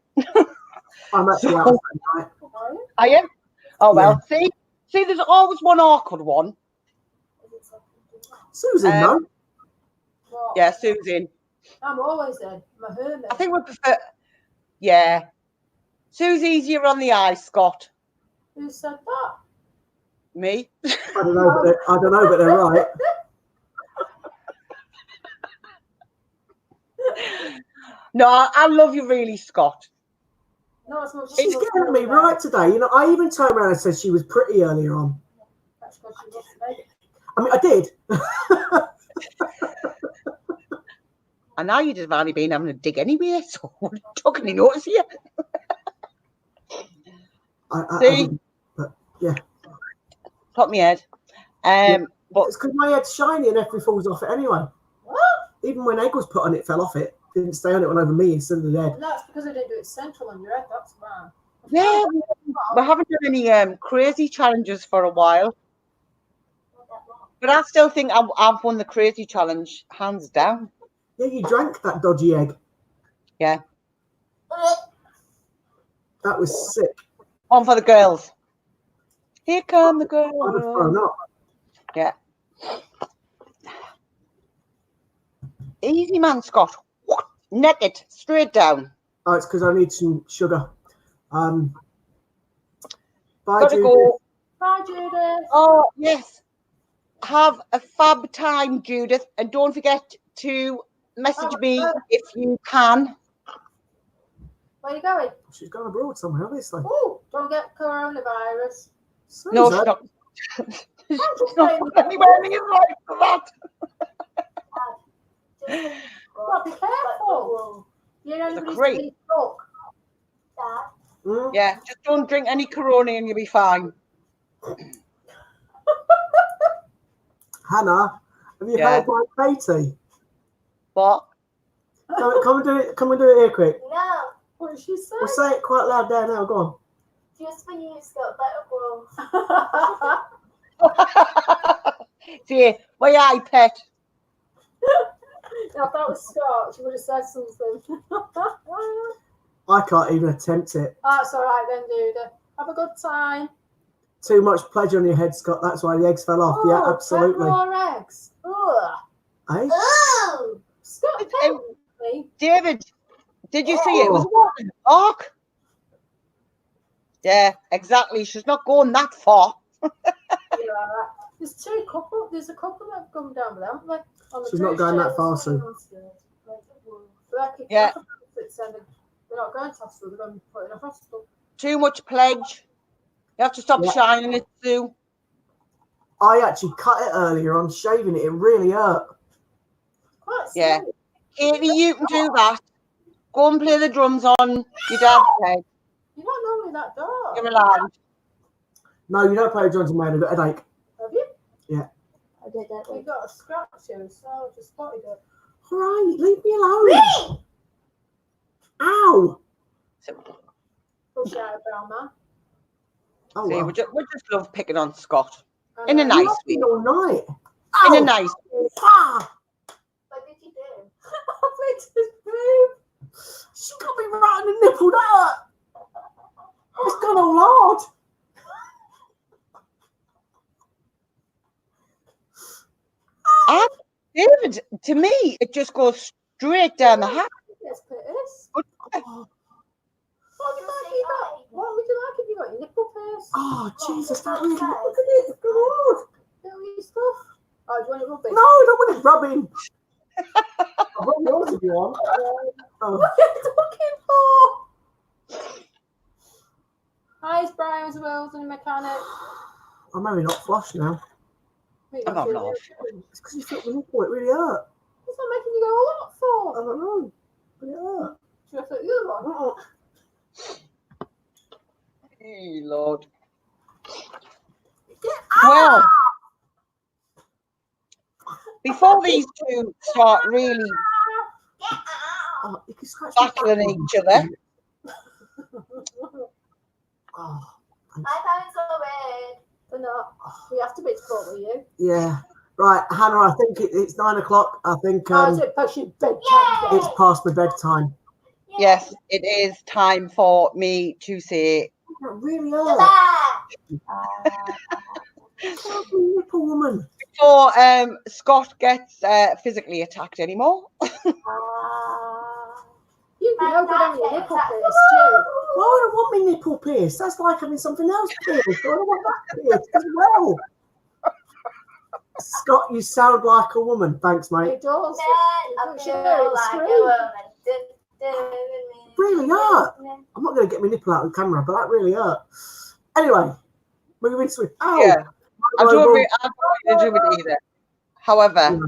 I'm actually out tonight.
Are you? Oh, well, see, there's always one awkward one.
Susan, no?
What?
Yeah, Susan.
I'm always in. I'm a hermit.
I think we prefer. Yeah. Susie's you're on the eye, Scott.
Who said that?
Me?
I don't know, but they're right.
No, I love you really, Scott.
No, it's not.
She's getting me right today. You know, I even turned around and said she was pretty earlier on.
That's because she loves me.
I mean, I did.
I know you'd have only been having a dig anyway, so I took any notice here.
I
See?
didn't, but yeah.
Top my head. But
It's because my head's shiny and everything falls off it anyway.
What?
Even when egg was put on it, fell off it. Didn't stay on it, went over me instead of the head.
And that's because I didn't do it central on your head. That's why.
yeah, we haven't done any crazy challenges for a while. But I still think I've won the crazy challenge, hands down.
Yeah, you drank that dodgy egg.
Yeah.
That was sick.
One for the girls. Here come the
I'd have thrown
girls.
up.
Yeah. Easy, man, Scott. Neck it straight down.
Oh, it's because I need some sugar. Bye,
Gotta
Judith.
go.
Bye, Judith.
Oh, yes. Have a fab time, Judith. And don't forget to message me if you can.
Where are you going?
She's gone abroad somewhere, obviously.
Oh, don't get coronavirus.
No,
Susan.
she's not.
I'm just
She's not
saying.
going anywhere in his life for that.
Well, be careful. You know,
The
nobody's
crate.
really stuck.
Mm.
Yeah, just don't drink any Corona and you'll be fine.
Hannah, have you
Yeah.
heard my Katie?
What?
Come and do it. Come and do it here quick.
No,
What did she say?
We'll say it quite loud there now. Go on.
just for you, Scott. Better go.
See, where are you, pet?
Now, if that was Scott, she would have said something.
I can't even attempt it.
That's all right then, dude. Have a good time.
Too much pleasure on your head, Scott. That's why the eggs fell off. Yeah,
Oh,
absolutely.
More eggs. Ugh.
Eh?
Oh!
Scott, tell me.
David, did you see it? It was walking the park. Yeah, exactly. She's not going that far.
Yeah. There's a couple that have come down there, haven't they? On the
She's not
cruise
going that
ships.
far, Sue.
Yeah.
They're not going to hospital, they're going to put in a hospital.
Too much pledge. You have to stop
Yeah.
shining it, Sue.
I actually cut it earlier on shaving it. It really hurt.
Quite
Yeah.
scary.
Katie, you can do that. Go and play the drums on your dad's head.
You're not normally that dark.
You're allowed.
No, you don't play with Johnson, man. I've got a headache.
Have you?
Yeah.
I did that.
You got a scratch here, so I just spotted it.
All right, leave me alone. Ow.
Push out, brown man.
Oh,
See,
well.
we just love picking on Scott.
And,
In a nice
I've
way.
been all night.
In a
Ow.
nice way.
Ah,
What did you do?
I flicked his boob.
she got me right in the nipple. That hurt. It's gone all hard.
David, to me, it just goes straight down the hat.
Yes, Curtis.
But-
What would you like if you got? What would you like if you got your nipple pierced?
Oh, Jesus, that really.
Look at it, it's good. Little wee stuff. Oh, do you want it rubbing?
No, I don't want it rubbing. if you want. Oh.
What are you looking for? Hi, it's Brian as well, the mechanic.
I'm maybe not flush now.
I'm not off.
It's because you felt the nipple. It really hurt.
What's that making you go a lot for?
I don't know. But it hurt.
Should I put the other one?
Hey, Lord. Well, before these two start really
Oh, you can scratch my
battling
back.
each other,
Oh,
I found it so weird.
But no, we have to be sport with you.
yeah. Right, Hannah, I think it's 9 o'clock. I think
Is it past your bedtime?
Yay!
it's past my bedtime.
yes, it is time for me to say
That really
Goodbye.
hurt. Nipple woman.
before Scott gets physically attacked anymore.
You can open on your nipple pierce too.
Why would I want my nipple pierced? That's like having something else pierced. I don't want that pierced as well. Scott, you sound like a woman. Thanks, mate.
It does.
I
It's
feel
scary,
like
scream.
a woman.
Really hurt. I'm not going to get my nipple out on camera, but that really hurt. Anyway, moving to it. Oh,
Yeah, I don't want to do it either. However,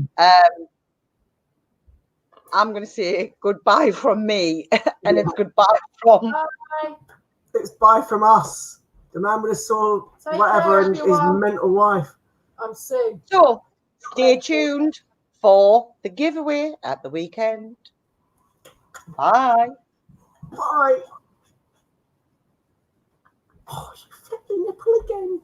I'm going to say goodbye from me, and it's goodbye from.
Bye.
It's bye from us. The man with a sword,
Take
whatever,
care,
and his
everyone.
mental wife.
I'm Sue.
So, stay tuned for the giveaway at the weekend. Bye.
Bye. Oh, you flipped the nipple again.